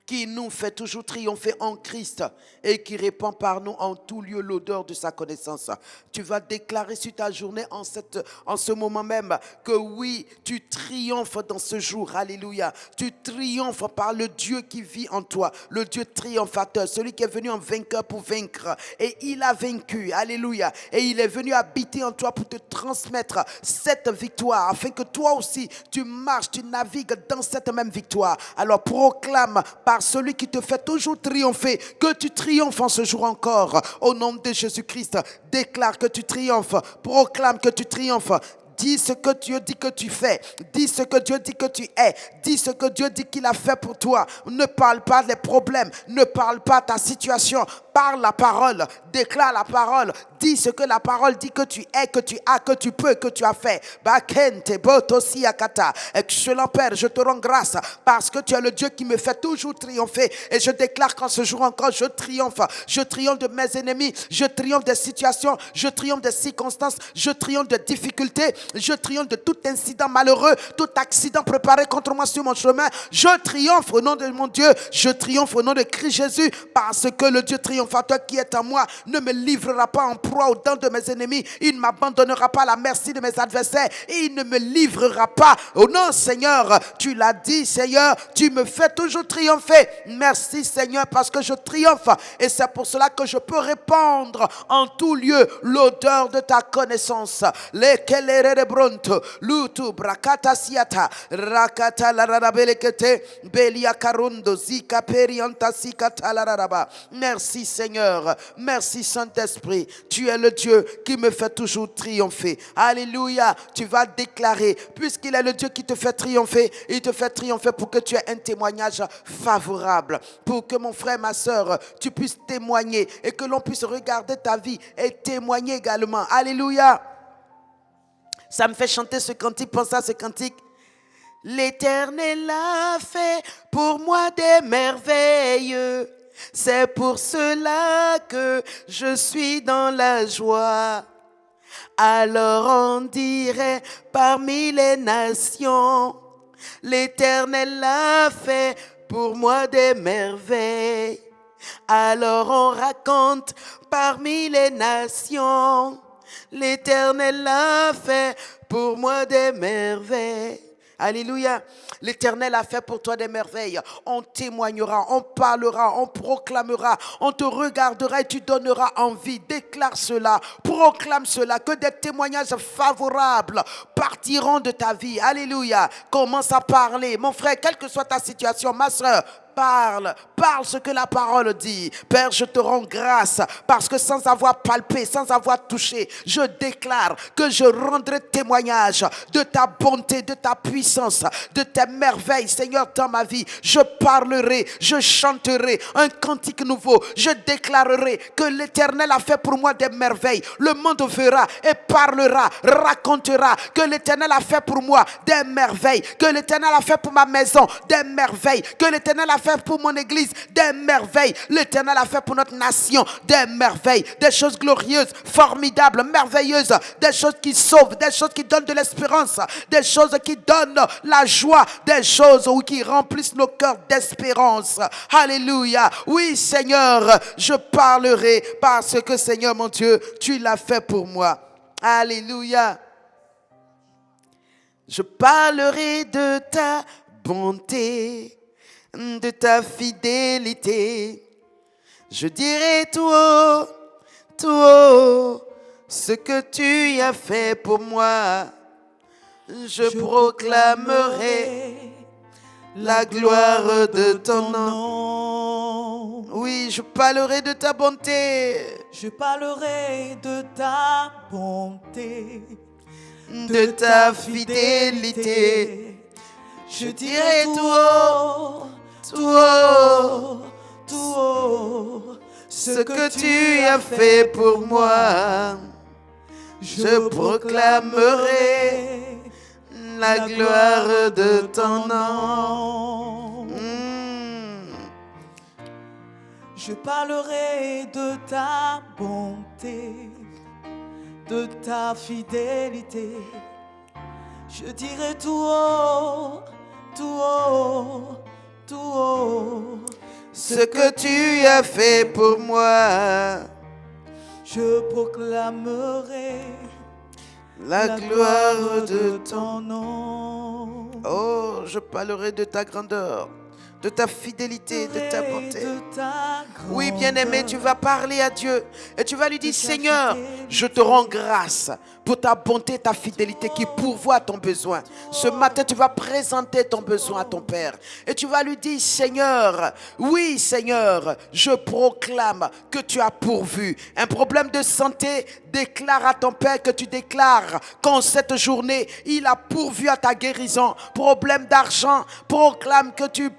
qui nous fait toujours triompher en Christ et qui répand par nous en tout lieu l'odeur de sa connaissance. Tu vas déclarer sur ta journée en ce moment même que oui, tu triomphes dans ce jour. Alléluia. Tu triomphes par le Dieu qui vit en toi, le Dieu triomphateur, celui qui est venu en vainqueur pour vaincre. Et il a vaincu. Alléluia. Et il est venu habiter en toi pour te transmettre cette victoire afin que toi aussi tu marches, tu navigues dans cette même victoire. Alors proclame par celui qui te fait toujours triompher que tu triomphes en ce jour encore. Au nom de Jésus-Christ, déclare que tu triomphes, proclame que tu triomphes. Dis ce que Dieu dit que tu fais. Dis ce que Dieu dit que tu es. Dis ce que Dieu dit qu'il a fait pour toi. Ne parle pas des problèmes. Ne parle pas de ta situation. Parle la parole. Déclare la parole. Dis ce que la parole dit que tu es, que tu as, que tu peux, que tu as fait. Excellent Père, je te rends grâce parce que tu es le Dieu qui me fait toujours triompher. Et je déclare qu'en ce jour encore, je triomphe. Je triomphe de mes ennemis. Je triomphe des situations. Je triomphe des circonstances. Je triomphe de difficultés. Je triomphe de tout incident malheureux, tout accident préparé contre moi sur mon chemin. Je triomphe au nom de mon Dieu. Je triomphe au nom de Christ Jésus parce que le Dieu triomphateur qui est en moi ne me livrera pas en proie aux dents de mes ennemis. Il ne m'abandonnera pas à la merci de mes adversaires. Il ne me livrera pas. Oh non, Seigneur, tu l'as dit, Seigneur, tu me fais toujours triompher. Merci, Seigneur, parce que je triomphe. Et c'est pour cela que je peux répandre en tout lieu l'odeur de ta connaissance. Bronto, Lutu, Brakata Siata, Rakata la Rabelekete, Belia Karundo, Zika Perianta Sikata la Raba. Merci Seigneur, merci Saint-Esprit, tu es le Dieu qui me fait toujours triompher. Alléluia, tu vas déclarer, puisqu'il est le Dieu qui te fait triompher, il te fait triompher pour que tu aies un témoignage favorable, pour que mon frère, ma soeur, tu puisses témoigner et que l'on puisse regarder ta vie et témoigner également. Alléluia. Ça me fait chanter ce cantique, pense à ce cantique. L'Éternel a fait pour moi des merveilles. C'est pour cela que je suis dans la joie. Alors on dirait parmi les nations, l'Éternel a fait pour moi des merveilles. Alors on raconte parmi les nations, l'Éternel a fait pour moi des merveilles. Alléluia. L'Éternel a fait pour toi des merveilles. On témoignera, on parlera, on proclamera, on te regardera et tu donneras envie. Déclare cela, proclame cela, que des témoignages favorables partiront de ta vie. Alléluia. Commence à parler. Mon frère, quelle que soit ta situation, ma soeur, parle ce que la parole dit. Père, je te rends grâce parce que sans avoir palpé, sans avoir touché, je déclare que je rendrai témoignage de ta bonté, de ta puissance, de tes merveilles, Seigneur, dans ma vie. Je parlerai, je chanterai un cantique nouveau. Je déclarerai que l'Éternel a fait pour moi des merveilles. Le monde verra et parlera, racontera que l'Éternel a fait pour moi des merveilles, que l'Éternel a fait pour ma maison des merveilles, que l'Éternel a fait pour mon église des merveilles. L'Éternel a fait pour notre nation des merveilles, des choses glorieuses, formidables, merveilleuses, des choses qui sauvent, des choses qui donnent de l'espérance, des choses qui donnent la joie, des choses qui remplissent nos cœurs d'espérance. Alléluia. Oui, Seigneur, je parlerai parce que, Seigneur mon Dieu, tu l'as fait pour moi. Alléluia. Je parlerai de ta bonté, de ta fidélité. Je dirai tout haut, ce que tu as fait pour moi. Je proclamerai la gloire de ton nom. Oui, je parlerai de ta bonté. Je parlerai de ta bonté, de ta fidélité. Je dirai tout haut, ce que tu as fait pour moi. Je proclamerai la gloire de ton nom. Je parlerai de ta bonté, de ta fidélité. Je dirai tout haut, ce que tu as fait pour moi. Je proclamerai La gloire de ton... ton nom. Oh, je parlerai de ta grandeur, de ta fidélité, de ta bonté. De ta Oui, bien-aimé, tu vas parler à Dieu et tu vas lui dire, De ta Seigneur, fidélité. je te rends grâce pour ta bonté, ta fidélité qui pourvoit à ton besoin. Ce matin, tu vas présenter ton besoin à ton Père et tu vas lui dire, Seigneur, oui, Seigneur, je proclame que tu as pourvu. Un problème de santé, déclare à ton Père que tu déclares qu'en cette journée, il a pourvu à ta guérison. Problème d'argent, proclame que tu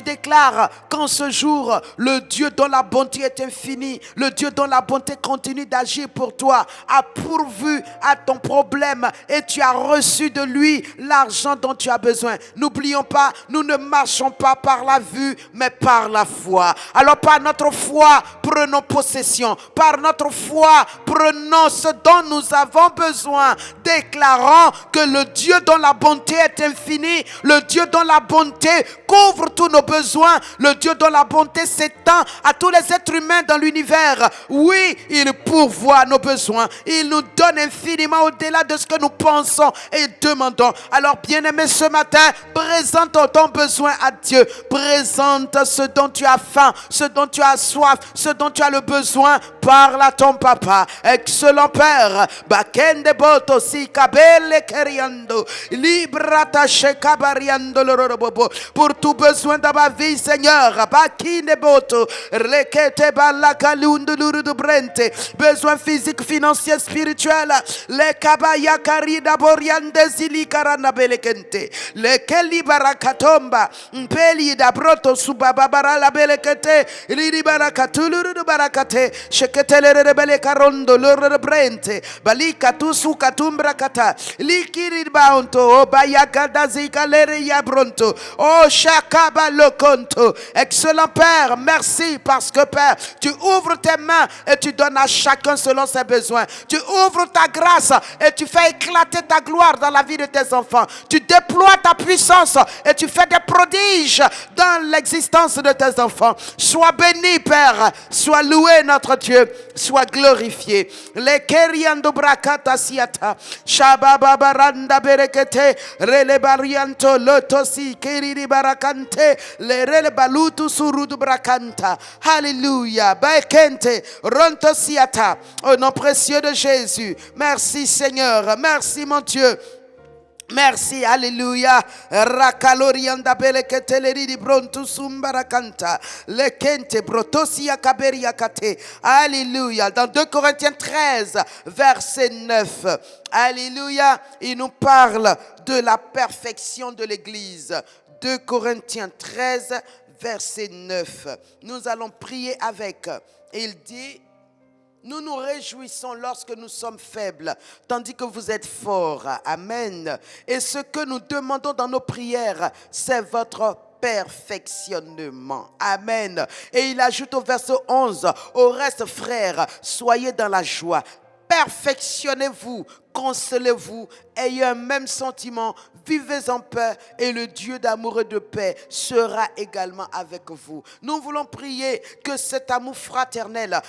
déclares qu'en ce jour, le Dieu dont la bonté est infinie, le Dieu dont la bonté continue d'agir pour toi, a pourvu à ton problème et tu as reçu de lui l'argent dont tu as besoin. N'oublions pas, nous ne marchons pas par la vue, mais par la foi. Alors par notre foi, prenons possession. Par notre foi, prenons ce dont nous avons besoin. Déclarant que le Dieu dont la bonté est infinie, le Dieu dont la bonté couvre tous nos besoins, le Dieu dont la bonté s'étend à tous les êtres humains dans l'univers. Oui, il pourvoit nos besoins. Il nous donne infiniment au-delà de ce que nous pensons et demandons. Alors, bien-aimé, ce matin, présente ton besoin à Dieu. Présente ce dont tu as faim, ce dont tu as soif, ce dont tu as le besoin. Parle à ton papa. Excellent Père. Bakende boto si kabele keriando. Librata shekabariando lorobobo. Pour tout besoin dans ma vie, Seigneur. Bakinde boto. Rekete balakalundu lurudu brente. Besoin physique, financier, spirituel. Le kabaya karida boriande zili karana belekente. Le keli barakatomba. Mpeli da broto subababara la belekete. Lili barakatulurudu barakate. Sheketele rebele karondo loro brente. Balika tusu katumbra kata. Likiri baonto. Obayakada zikalere ya bronto. Oh shakaba lokonto. Excellent Père, merci parce que Père, tu ouvres tes mains et tu donnes à chacun selon ses besoins. Tu ouvres ta grâce et tu fais éclater ta gloire dans la vie de tes enfants. Tu déploies ta puissance et tu fais des prodiges dans l'existence de tes enfants. Sois béni, Père. Sois loué, notre Dieu. Sois glorifié. Le keriando brakata siata. Shababaranda berekete. Rele barianto lotosi keriri barakante. Le rele balutu surudu brakanta. Alléluia. Baekente. Ronto siata. Au nom précieux de Jésus. Merci Seigneur. Merci mon Dieu. Merci, alléluia. Rakalorianda beleketeleri di brontu sumbarakanta. Lekente brotosia kaberia kate. Alléluia. Dans 2 Corinthiens 13, verset 9. Alléluia. Il nous parle de la perfection de l'Église. 2 Corinthiens 13, verset 9. Nous allons prier avec. Il dit: nous nous réjouissons lorsque nous sommes faibles, tandis que vous êtes forts. Amen. Et ce que nous demandons dans nos prières, c'est votre perfectionnement. Amen. Et il ajoute au verset 11, au reste, frères, soyez dans la joie. Perfectionnez-vous, consolez-vous, ayez un même sentiment, vivez en paix et le Dieu d'amour et de paix sera également avec vous. Nous voulons prier que cet amour fraternel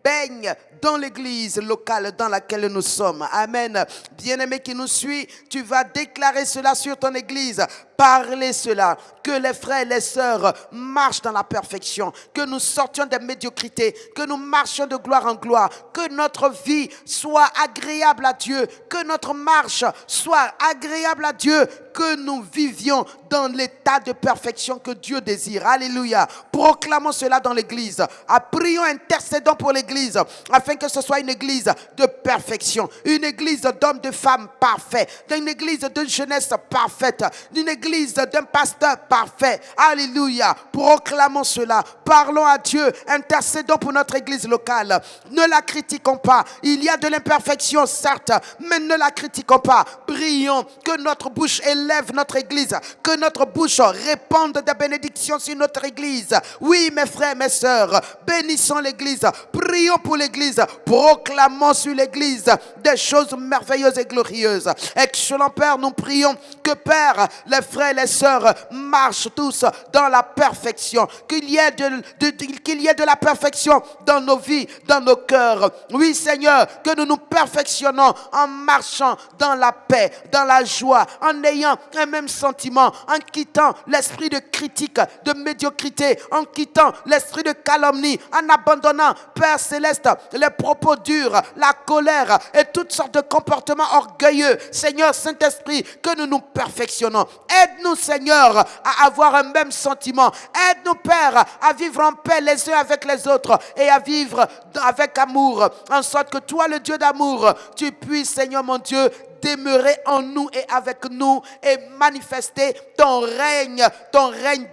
baigne dans l'église locale dans laquelle nous sommes. Amen. Bien-aimé qui nous suit, tu vas déclarer cela sur ton église. Parler cela, que les frères et les sœurs marchent dans la perfection, que nous sortions des médiocrités, que nous marchions de gloire en gloire, que notre vie soit agréable à Dieu, que notre marche soit agréable à Dieu, que nous vivions dans l'état de perfection que Dieu désire. Alléluia. Proclamons cela dans l'église. Prions, intercédons pour l'église, afin que ce soit une église de perfection, une église d'hommes, de femmes parfaits, une église de jeunesse parfaite, une église d'un pasteur parfait. Alléluia. Proclamons cela. Parlons à Dieu. Intercédons pour notre église locale. Ne la critiquons pas. Il y a de l'imperfection, certes, mais ne la critiquons pas. Prions que notre bouche élève notre église, que notre bouche répande des bénédictions sur notre église. Oui, mes frères, mes sœurs, bénissons l'église. Prions pour l'église. Proclamons sur l'église des choses merveilleuses et glorieuses. Excellent Père, nous prions que Père, les frères et les sœurs marchent tous dans la perfection. Qu'il y ait de la perfection dans nos vies, dans nos cœurs. Oui, Seigneur, que nous nous perfectionnons en marchant dans la paix, dans la joie, en ayant un même sentiment, en quittant l'esprit de critique, de médiocrité, en quittant l'esprit de calomnie, en abandonnant, Père Céleste, les propos durs, la colère et toutes sortes de comportements orgueilleux. Seigneur Saint-Esprit, que nous nous perfectionnons. Aide-nous, Seigneur, à avoir un même sentiment. Aide-nous, Père, à vivre en paix les uns avec les autres et à vivre avec amour, en sorte que toi, le Dieu d'amour, tu puisses, Seigneur mon Dieu, demeurer en nous et avec nous et manifester ton règne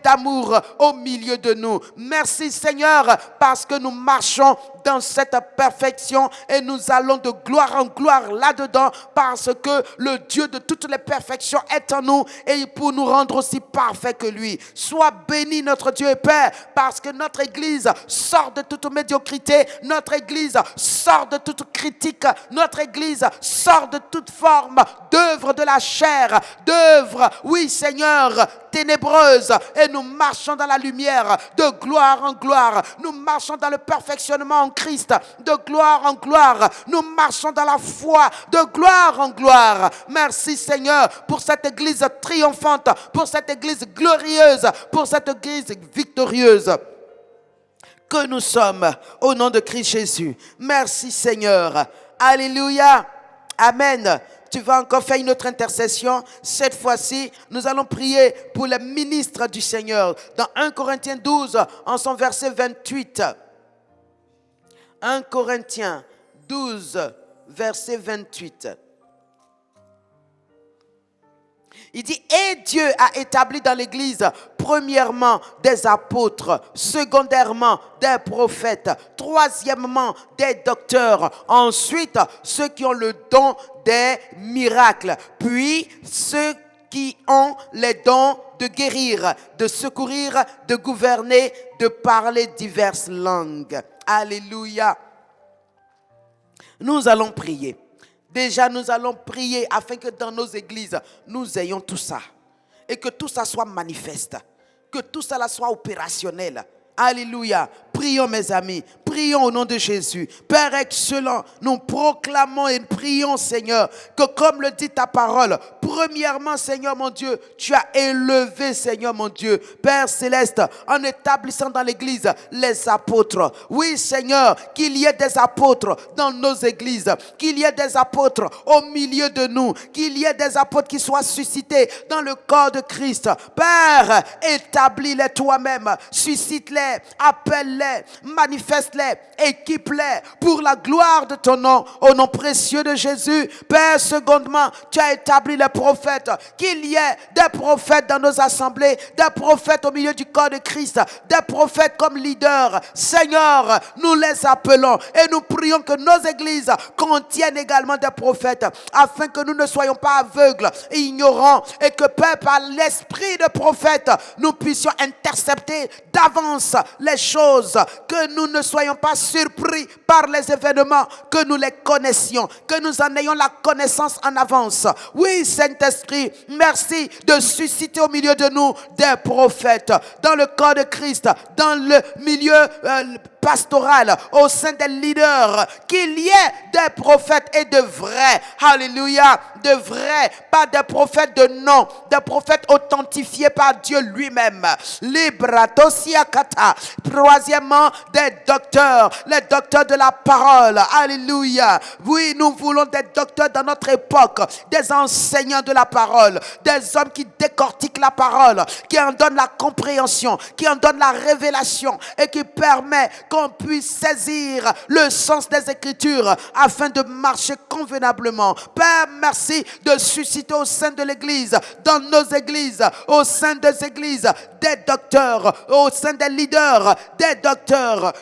d'amour au milieu de nous. Merci, Seigneur, parce que nous marchons dans cette perfection et nous allons de gloire en gloire là-dedans, parce que le Dieu de toutes les perfections est en nous et pour nous rendre aussi parfaits que lui. Sois béni, notre Dieu et Père, parce que notre Église sort de toute médiocrité, notre Église sort de toute critique, notre Église sort de toute forme d'œuvre de la chair, d'œuvre, oui Seigneur, ténébreuse, et nous marchons dans la lumière de gloire en gloire. Nous marchons dans le perfectionnement en Christ de gloire en gloire. Nous marchons dans la foi de gloire en gloire. Merci Seigneur pour cette église triomphante, pour cette église glorieuse, pour cette église victorieuse que nous sommes au nom de Christ Jésus. Merci Seigneur. Alléluia. Amen. Tu vas encore faire une autre intercession. Cette fois-ci, nous allons prier pour les ministres du Seigneur. Dans 1 Corinthiens 12, en son verset 28. 1 Corinthiens 12, verset 28. Il dit, et Dieu a établi dans l'Église, premièrement, des apôtres, secondairement, des prophètes, troisièmement, des docteurs, ensuite, ceux qui ont le don des miracles, puis ceux qui ont les dons de guérir, de secourir, de gouverner, de parler diverses langues. Alléluia. Nous allons prier. Déjà, nous allons prier afin que dans nos églises, nous ayons tout ça. Et que tout ça soit manifeste. Que tout cela soit opérationnel. Alléluia. Prions mes amis, prions au nom de Jésus. Père excellent, nous proclamons et prions Seigneur, que comme le dit ta parole, premièrement Seigneur mon Dieu, tu as élevé Seigneur mon Dieu, Père céleste, en établissant dans l'église les apôtres. Oui Seigneur, qu'il y ait des apôtres dans nos églises, qu'il y ait des apôtres au milieu de nous, qu'il y ait des apôtres qui soient suscités dans le corps de Christ. Père, établis-les toi-même, suscite-les, appelle-les, manifeste-les, équipe-les pour la gloire de ton nom, au nom précieux de Jésus. Père, secondement, tu as établi les prophètes, qu'il y ait des prophètes dans nos assemblées, des prophètes au milieu du corps de Christ, des prophètes comme leaders. Seigneur, nous les appelons et nous prions que nos églises contiennent également des prophètes, afin que nous ne soyons pas aveugles et ignorants, et que Père, par l'esprit de prophète, nous puissions intercepter d'avance les choses, que nous ne soyons pas surpris par les événements, que nous les connaissions, que nous en ayons la connaissance en avance. Oui, Saint-Esprit, merci de susciter au milieu de nous des prophètes, dans le corps de Christ, dans le milieu pastoral, au sein des leaders, qu'il y ait des prophètes et de vrais, alléluia, de vrais, pas des prophètes de nom, des prophètes authentifiés par Dieu lui-même. Libratosiakata. Troisièmement, des docteurs, les docteurs de la parole, alléluia. Oui, nous voulons des docteurs dans notre époque, des enseignants de la parole, des hommes qui décortiquent la parole, qui en donnent la compréhension, qui en donnent la révélation et qui permet qu'on puisse saisir le sens des Écritures afin de marcher convenablement. Père, merci de susciter au sein de l'Église, dans nos églises, au sein des églises, des docteurs, au sein des leaders, des docteurs.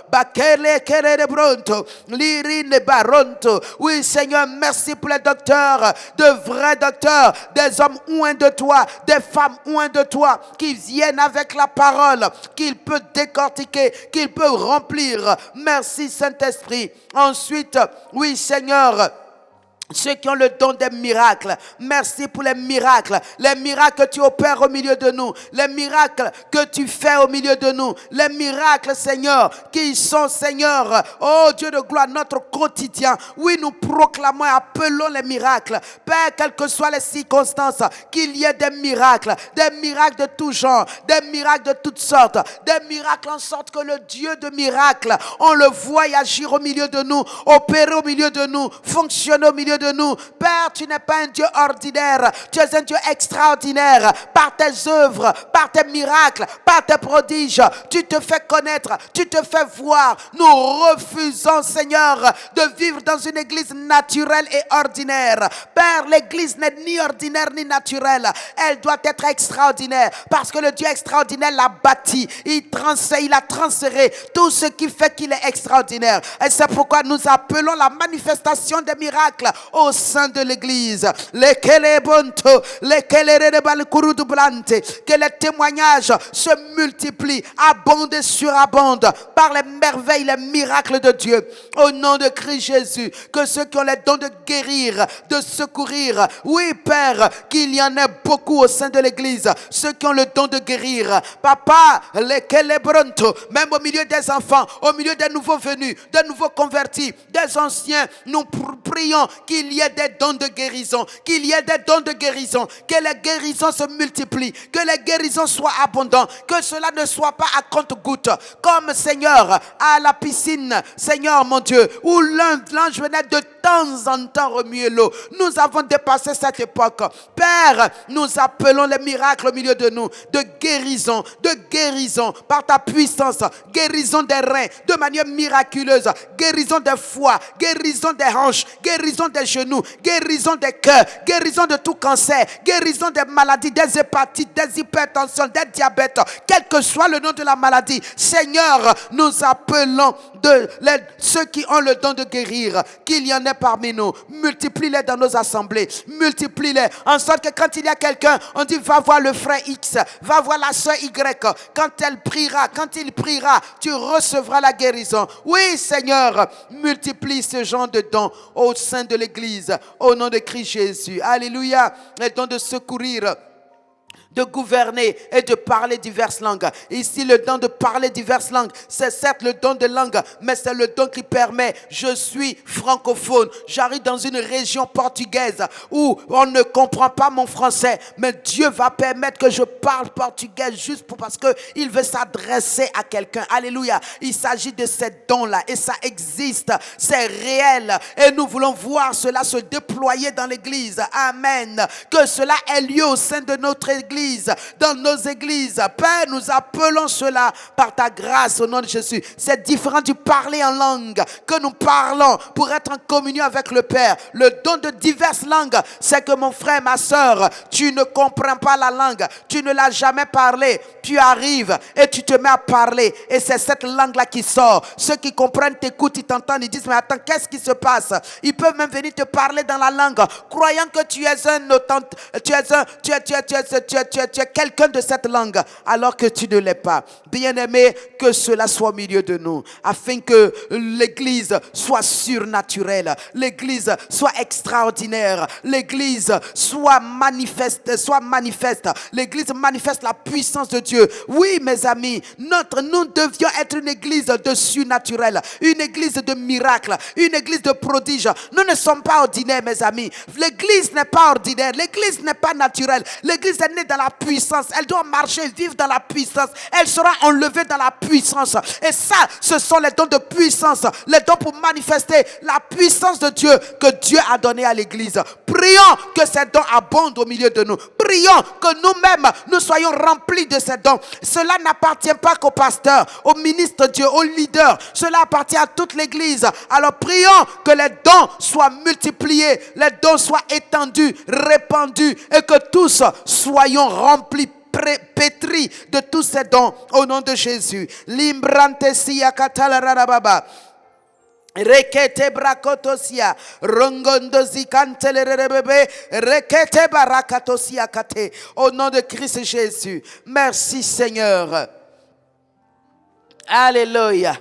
Oui, Seigneur, merci pour les docteurs, de vrais docteurs, des hommes oints de toi, des femmes oints de toi, qui viennent avec la parole, qu'ils peuvent décortiquer, qu'ils peuvent remplir. Merci, Saint-Esprit. Ensuite, oui, Seigneur, Ceux qui ont le don des miracles, merci pour les miracles que tu opères au milieu de nous, les miracles que tu fais au milieu de nous, les miracles, Seigneur, qui sont, Seigneur, oh Dieu de gloire, notre quotidien. Oui, nous proclamons et appelons les miracles. Père, quelles que soient les circonstances, qu'il y ait des miracles de tout genre, des miracles de toutes sortes, des miracles en sorte que le Dieu de miracles, on le voit agir au milieu de nous, opérer au milieu de nous, fonctionner au milieu de nous. Père, tu n'es pas un Dieu ordinaire, tu es un Dieu extraordinaire. Par tes œuvres, par tes miracles, par tes prodiges, tu te fais connaître, tu te fais voir. Nous refusons, Seigneur, de vivre dans une église naturelle et ordinaire. Père, l'église n'est ni ordinaire ni naturelle, elle doit être extraordinaire, parce que le Dieu extraordinaire l'a bâti, il a transféré tout ce qui fait qu'il est extraordinaire. Et c'est pourquoi nous appelons la manifestation des miracles au sein de l'église. Que les témoignages se multiplient, abondent et surabondent par les merveilles, les miracles de Dieu. Au nom de Christ Jésus, que ceux qui ont les dons de guérir, de secourir, oui Père, qu'il y en ait beaucoup au sein de l'église, ceux qui ont le don de guérir. Papa, même au milieu des enfants, au milieu des nouveaux venus, des nouveaux convertis, des anciens, nous prions qu'il y ait des dons de guérison, qu'il y ait des dons de guérison, que les guérisons se multiplient, que les guérisons soient abondantes, que cela ne soit pas à compte-gouttes, comme Seigneur, à la piscine, Seigneur mon Dieu, où l'ange venait de temps en temps remuer l'eau. Nous avons dépassé cette époque. Père, nous appelons les miracles au milieu de nous, de guérison, par ta puissance, guérison des reins, de manière miraculeuse, guérison des foies, guérison des hanches, guérison des genoux, guérison des cœurs, guérison de tout cancer, guérison des maladies, des hépatites, des hypertensions, des diabètes, quel que soit le nom de la maladie. Seigneur, nous appelons ceux qui ont le don de guérir, qu'il y en ait parmi nous. Multiplie-les dans nos assemblées, multiplie-les, en sorte que quand il y a quelqu'un, on dit va voir le frère X, va voir la soeur Y. Quand elle priera, quand il priera, tu recevras la guérison. Oui Seigneur, multiplie ce genre de dons au sein de l'église, au nom de Christ Jésus. Alléluia. Les dons de secourir, de gouverner et de parler diverses langues. Ici, le don de parler diverses langues, c'est certes le don de langue, mais c'est le don qui permet, je suis francophone, j'arrive dans une région portugaise où on ne comprend pas mon français, mais Dieu va permettre que je parle portugais juste parce qu'il veut s'adresser à quelqu'un. Alléluia. Il s'agit de ces dons-là et ça existe, c'est réel et nous voulons voir cela se déployer dans l'église. Amen. Que cela ait lieu au sein de notre église, dans nos églises. Père, nous appelons cela par ta grâce au nom de Jésus. C'est différent du parler en langue que nous parlons pour être en communion avec le Père. Le don de diverses langues, c'est que mon frère, ma soeur, tu ne comprends pas la langue, tu ne l'as jamais parlé, tu arrives et tu te mets à parler et c'est cette langue-là qui sort. Ceux qui comprennent t'écoutent, ils t'entendent, ils disent mais attends, qu'est-ce qui se passe? Ils peuvent même venir te parler dans la langue, croyant que tu es tu es quelqu'un de cette langue, alors que tu ne l'es pas. Bien-aimé, que cela soit au milieu de nous, afin que l'église soit surnaturelle, l'église soit extraordinaire, l'église soit manifeste, l'église manifeste la puissance de Dieu. Oui, mes amis, nous devions être une église de surnaturel, une église de miracles, une église de prodiges. Nous ne sommes pas ordinaires, mes amis. L'église n'est pas ordinaire, l'église n'est pas naturelle, l'église est née dans la puissance, elle doit marcher, vivre dans la puissance, elle sera enlevée dans la puissance. Et ça, ce sont les dons de puissance, les dons pour manifester la puissance de Dieu que Dieu a donné à l'église. Prions que ces dons abondent au milieu de nous. Prions que nous-mêmes, nous soyons remplis de ces dons. Cela n'appartient pas qu'aux pasteurs, aux ministres de Dieu, aux leaders. Cela appartient à toute l'église. Alors prions que les dons soient multipliés, les dons soient étendus, répandus et que tous soyons remplis, pétris de tous ces dons au nom de Jésus. Limbrante siya katalarababa. Rekete brakotosia rongondo zikantelerebe rekete barakatosia kate. Au nom de Christ Jésus. Merci Seigneur. Alléluia.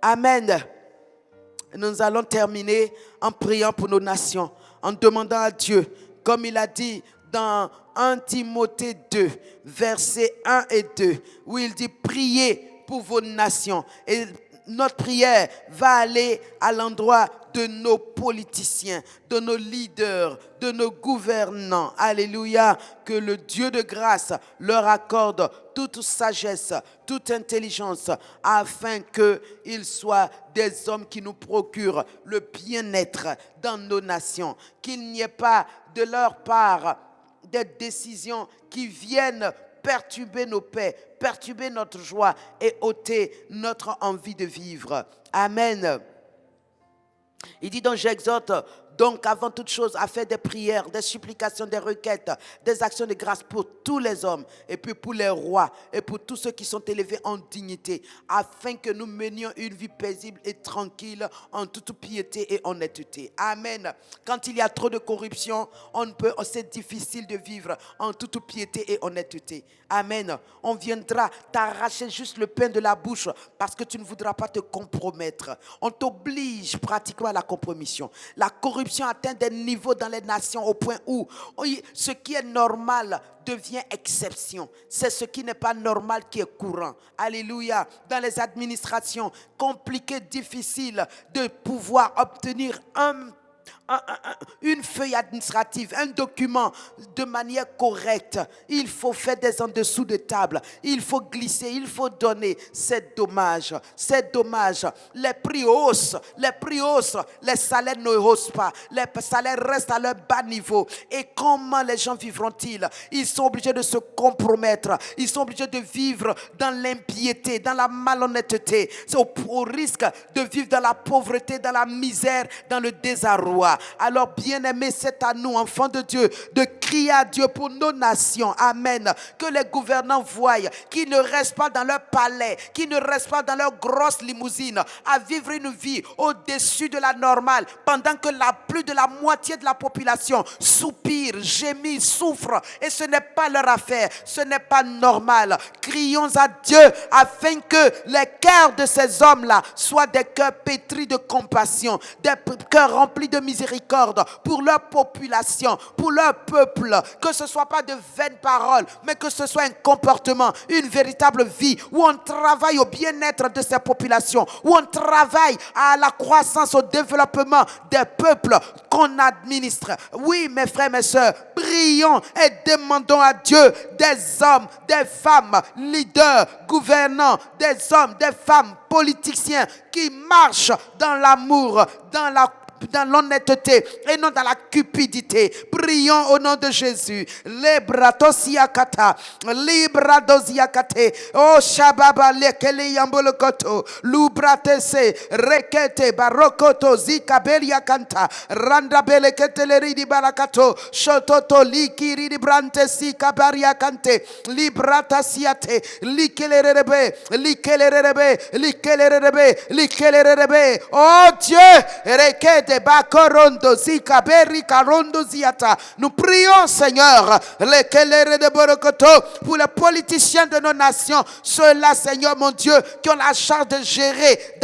Amen. Nous allons terminer en priant pour nos nations, en demandant à Dieu, comme il a dit dans 1 Timothée 2, versets 1 et 2, où il dit « Priez pour vos nations ». Et notre prière va aller à l'endroit de nos politiciens, de nos leaders, de nos gouvernants. Alléluia. Que le Dieu de grâce leur accorde toute sagesse, toute intelligence, afin qu'ils soient des hommes qui nous procurent le bien-être dans nos nations. Qu'il n'y ait pas de leur part des décisions qui viennent perturber nos paix, perturber notre joie et ôter notre envie de vivre. Amen. Il dit donc, j'exhorte donc avant toute chose à faire des prières, des supplications, des requêtes, des actions de grâce pour tous les hommes et puis pour les rois et pour tous ceux qui sont élevés en dignité, afin que nous menions une vie paisible et tranquille en toute piété et honnêteté. Amen. Quand il y a trop de corruption, c'est difficile de vivre en toute piété et honnêteté. Amen. On viendra t'arracher juste le pain de la bouche parce que tu ne voudras pas te compromettre. On t'oblige pratiquement à la compromission. La corruption atteint des niveaux dans les nations au point où ce qui est normal devient exception. C'est ce qui n'est pas normal qui est courant. Alléluia. Dans les administrations compliquées, difficiles de pouvoir obtenir une feuille administrative, un document de manière correcte. Il faut faire des en dessous de table. Il faut glisser, il faut donner. C'est dommage. C'est dommage. Les prix haussent. Les salaires ne haussent pas. Les salaires restent à leur bas niveau. Et comment les gens vivront-ils? Ils sont obligés de se compromettre. Ils sont obligés de vivre dans l'impiété, dans la malhonnêteté. C'est au risque de vivre dans la pauvreté, dans la misère, dans le désarroi. Alors, bien-aimés, c'est à nous, enfants de Dieu, de crier à Dieu pour nos nations. Amen. Que les gouvernants voient qu'ils ne restent pas dans leur palais, qu'ils ne restent pas dans leur grosse limousine, à vivre une vie au-dessus de la normale, pendant que plus de la moitié de la population soupire, gémit, souffre, et ce n'est pas leur affaire, ce n'est pas normal. Crions à Dieu afin que les cœurs de ces hommes-là soient des cœurs pétris de compassion, des cœurs remplis de miséricorde pour leur population, pour leur peuple, que ce ne soit pas de vaines paroles, mais que ce soit un comportement, une véritable vie où on travaille au bien-être de ces populations, où on travaille à la croissance, au développement des peuples qu'on administre. Oui, mes frères, mes sœurs, prions et demandons à Dieu des hommes, des femmes, leaders, gouvernants, des hommes, des femmes, politiciens qui marchent dans l'amour, dans l'honnêteté et non dans la cupidité. Prions au nom de Jésus. Lebratosiakata, libradosiakate, oh shababa lekele yambolokoto, lubratese, rekete barokoto zikabelia kanta, randa belekete leridi barakato, shototo likiri brante sikabaria kante, libratasiate, likelерebe. Oh Dieu, rekete bakorondo zikaberi karondo ziata. Nous prions, Seigneur, pour les politiciens de nos nations, ceux-là, Seigneur mon Dieu, qui ont la charge de gérer,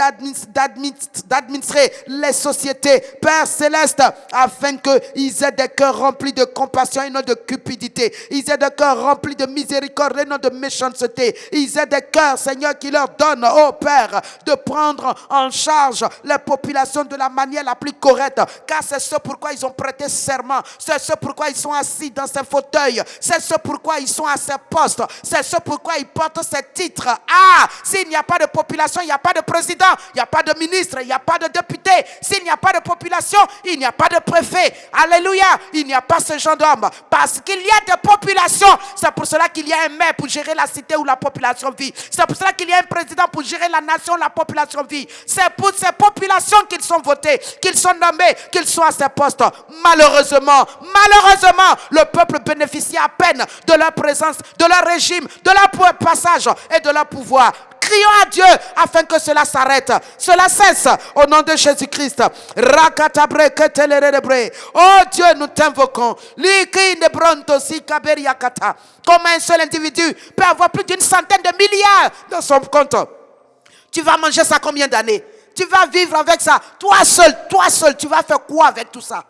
d'administrer les sociétés, Père Céleste, afin qu'ils aient des cœurs remplis de compassion et non de cupidité. Ils aient des cœurs remplis de miséricorde et non de méchanceté. Ils aient des cœurs, Seigneur, qui leur donnent, oh Père, de prendre en charge les populations de la manière la plus correcte, car c'est ce pourquoi ils ont prêté serment, c'est ce pourquoi ils sont assis dans ces fauteuils, c'est ce pourquoi ils sont à ces postes, c'est ce pourquoi ils portent ces titres. Ah, s'il n'y a pas de population, il n'y a pas de président, il n'y a pas de ministre, il n'y a pas de député. S'il n'y a pas de population, il n'y a pas de préfet. Alléluia, il n'y a pas ce genre d'homme, parce qu'il y a des populations. C'est pour cela qu'il y a un maire pour gérer la cité où la population vit. C'est pour cela qu'il y a un président pour gérer la nation où la population vit. C'est pour ces populations qu'ils sont votés, qu'ils sont nommés, qu'ils sont à ces postes. Malheureusement, le peuple bénéficie à peine de leur présence, de leur régime, de leur passage et de leur pouvoir. Crions à Dieu afin que cela s'arrête, cela cesse au nom de Jésus-Christ. Oh Dieu, nous t'invoquons. Comment un seul individu peut avoir plus d'une centaine de milliards dans son compte? Tu vas manger ça combien d'années? Tu vas vivre avec ça. Toi seul, tu vas faire quoi avec tout ça?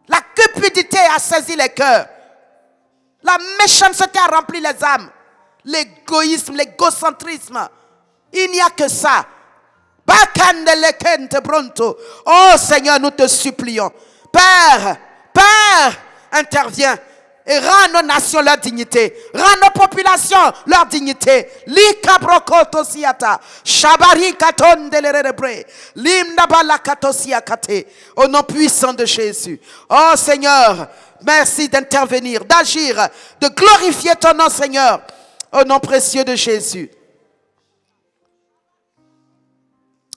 La cupidité a saisi les cœurs. La méchanceté a rempli les âmes. L'égoïsme, l'égocentrisme. Il n'y a que ça. Oh Seigneur, nous te supplions. Père, interviens et rends nos nations leur dignité. Rends nos populations leur dignité. Au nom puissant de Jésus. Oh Seigneur, merci d'intervenir, d'agir, de glorifier ton nom, Seigneur. Au nom précieux de Jésus.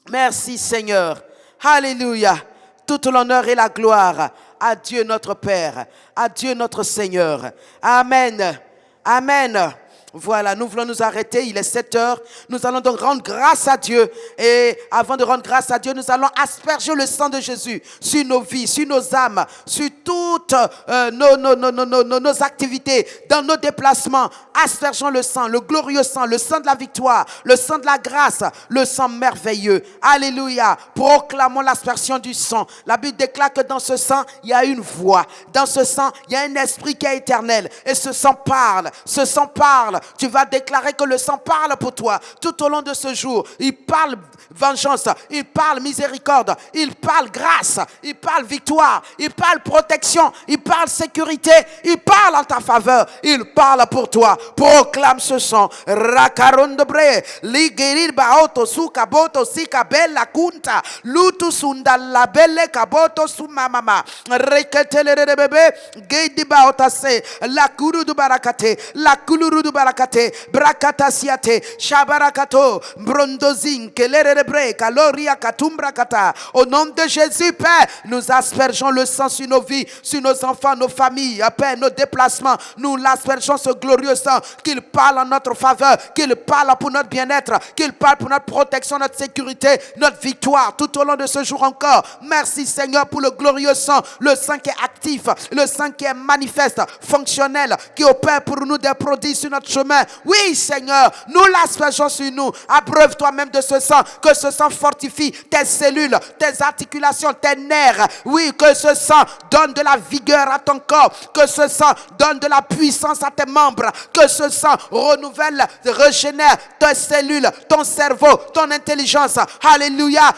Merci Seigneur. Alléluia. Toute l'honneur et la gloire à Dieu notre Père, à Dieu notre Seigneur. Amen. Amen. Voilà, nous voulons nous arrêter, il est 7 heures. Nous allons donc rendre grâce à Dieu. Et avant de rendre grâce à Dieu, nous allons asperger le sang de Jésus sur nos vies, sur nos âmes, sur toutes nos activités, dans nos déplacements. Aspergeons le sang, le glorieux sang, le sang de la victoire, le sang de la grâce, le sang merveilleux. Alléluia. Proclamons l'aspersion du sang. La Bible déclare que dans ce sang, il y a une voix. Dans ce sang, il y a un esprit qui est éternel. Et ce sang parle. Ce sang parle. Tu vas déclarer que le sang parle pour toi tout au long de ce jour. Il parle vengeance, il parle miséricorde, il parle grâce, il parle victoire, il parle protection, il parle sécurité, il parle en ta faveur, il parle pour toi. Proclame ce sang. Rakarondebre, ligerir baoto su kaboto si kabella kunta, lutu sunda la belle kaboto su mamama, reketele bebe, geidi baotase, la kuru du barakate, la kuluru du barakate. Brakata siate, shabarakato, brondozin, kelerebre, kaloria katumbra kata. Au nom de Jésus, Père, nous aspergeons le sang sur nos vies, sur nos enfants, nos familles, Père, nos déplacements. Nous l'aspergeons ce glorieux sang, qu'il parle en notre faveur, qu'il parle pour notre bien-être, qu'il parle pour notre protection, notre sécurité, notre victoire, tout au long de ce jour encore. Merci Seigneur pour le glorieux sang, le sang qui est actif, le sang qui est manifeste, fonctionnel, qui opère pour nous des produits sur notre chemin. Oui Seigneur, nous l'aspergeons sur nous. Abreuve toi-même de ce sang, que ce sang fortifie tes cellules, tes articulations, tes nerfs. Oui, que ce sang donne de la vigueur à ton corps, que ce sang donne de la puissance à tes membres, que ce sang renouvelle, régénère tes cellules, ton cerveau, ton intelligence. Alléluia.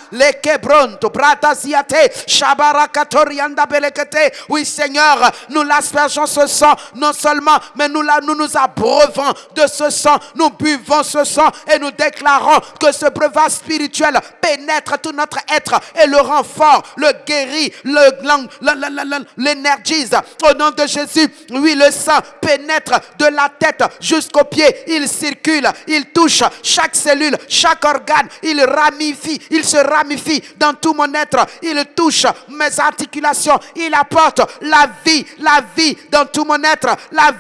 Oui Seigneur, nous l'aspergeons ce sang, non seulement, mais nous nous abreuvons de ce sang, nous buvons ce sang et nous déclarons que ce breuvage spirituel pénètre tout notre être et le rend fort, le guérit, l'énergise. Au nom de Jésus, oui, le sang pénètre de la tête jusqu'aux pieds, il circule, il touche chaque cellule, chaque organe, il se ramifie dans tout mon être, il touche mes articulations, il apporte la vie dans tout mon être, la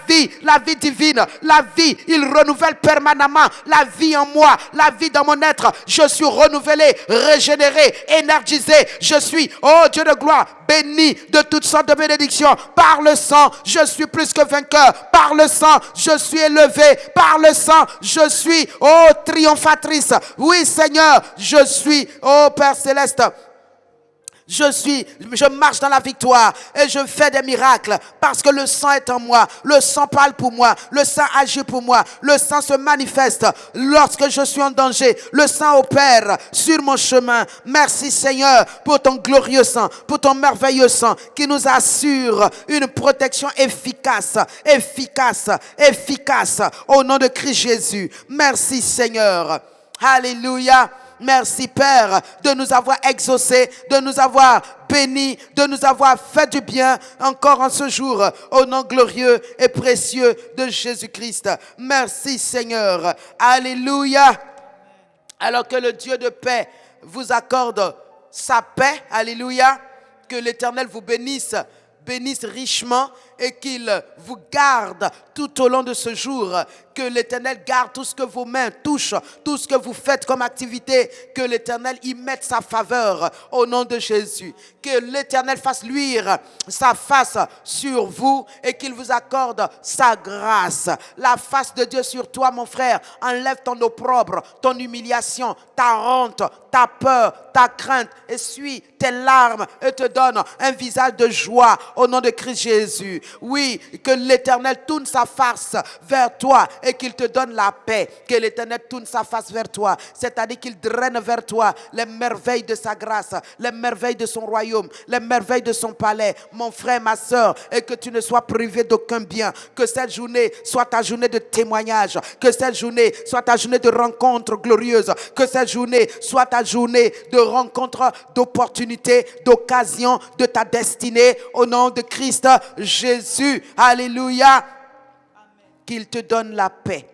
vie divine, la vie. Il renouvelle permanemment la vie en moi, la vie dans mon être. Je suis renouvelé, régénéré, énergisé. Je suis, oh Dieu de gloire, béni de toutes sortes de bénédictions. Par le sang, je suis plus que vainqueur. Par le sang, je suis élevé. Par le sang, je suis, oh triomphatrice. Oui Seigneur, je suis, oh Père Céleste. Je marche dans la victoire et je fais des miracles parce que le sang est en moi. Le sang parle pour moi. Le sang agit pour moi. Le sang se manifeste lorsque je suis en danger. Le sang opère sur mon chemin. Merci Seigneur pour ton glorieux sang, pour ton merveilleux sang qui nous assure une protection efficace au nom de Christ Jésus. Merci Seigneur. Alléluia. Merci Père de nous avoir exaucés, de nous avoir bénis, de nous avoir fait du bien encore en ce jour au nom glorieux et précieux de Jésus-Christ. Merci Seigneur. Alléluia. Alors que le Dieu de paix vous accorde sa paix. Alléluia. Que l'Éternel vous bénisse richement et qu'il vous garde tout au long de ce jour. Que l'Éternel garde tout ce que vos mains touchent, tout ce que vous faites comme activité. Que l'Éternel y mette sa faveur au nom de Jésus. Que l'Éternel fasse luire sa face sur vous et qu'il vous accorde sa grâce. La face de Dieu sur toi, mon frère, enlève ton opprobre, ton humiliation, ta honte, ta peur, ta crainte. Essuie tes larmes et te donne un visage de joie au nom de Christ Jésus. Oui, que l'Éternel tourne sa face vers toi et qu'il te donne la paix. Que l'Éternel tourne sa face vers toi, c'est-à-dire qu'il draine vers toi les merveilles de sa grâce, les merveilles de son royaume, les merveilles de son palais, mon frère, ma soeur, et que tu ne sois privé d'aucun bien. Que cette journée soit ta journée de témoignage, que cette journée soit ta journée de rencontre glorieuse, que cette journée soit ta journée de rencontre, d'opportunité, d'occasion de ta destinée, au nom de Christ Jésus. Alléluia. Qu'il te donne la paix.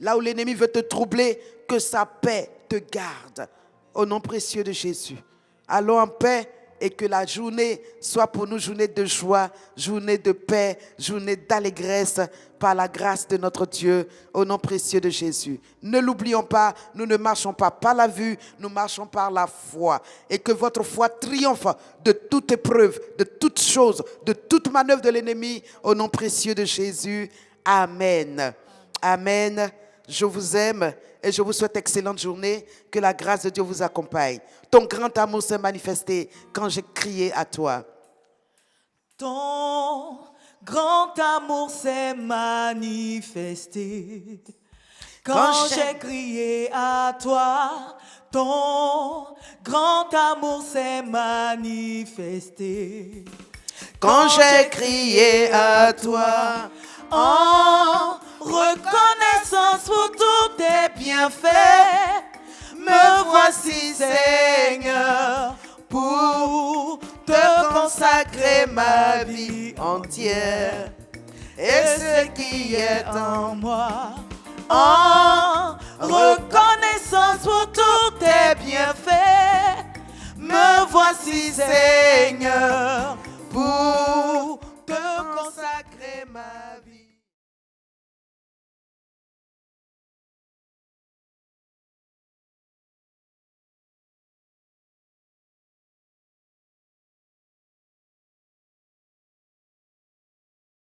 Là où l'ennemi veut te troubler, que sa paix te garde. Au nom précieux de Jésus. Allons en paix et que la journée soit pour nous journée de joie, journée de paix, journée d'allégresse par la grâce de notre Dieu. Au nom précieux de Jésus. Ne l'oublions pas, nous ne marchons pas par la vue, nous marchons par la foi. Et que votre foi triomphe de toute épreuve, de toute chose, de toute manœuvre de l'ennemi. Au nom précieux de Jésus. Amen. Amen. Je vous aime et je vous souhaite excellente journée. Que la grâce de Dieu vous accompagne. Ton grand amour s'est manifesté quand j'ai crié à toi. Ton grand amour s'est manifesté quand j'ai crié à toi. Ton grand amour s'est manifesté quand j'ai crié à toi. En reconnaissance pour tous tes bienfaits, me voici Seigneur pour te consacrer ma vie entière et ce qui est en moi. En reconnaissance pour tous tes bienfaits, me voici Seigneur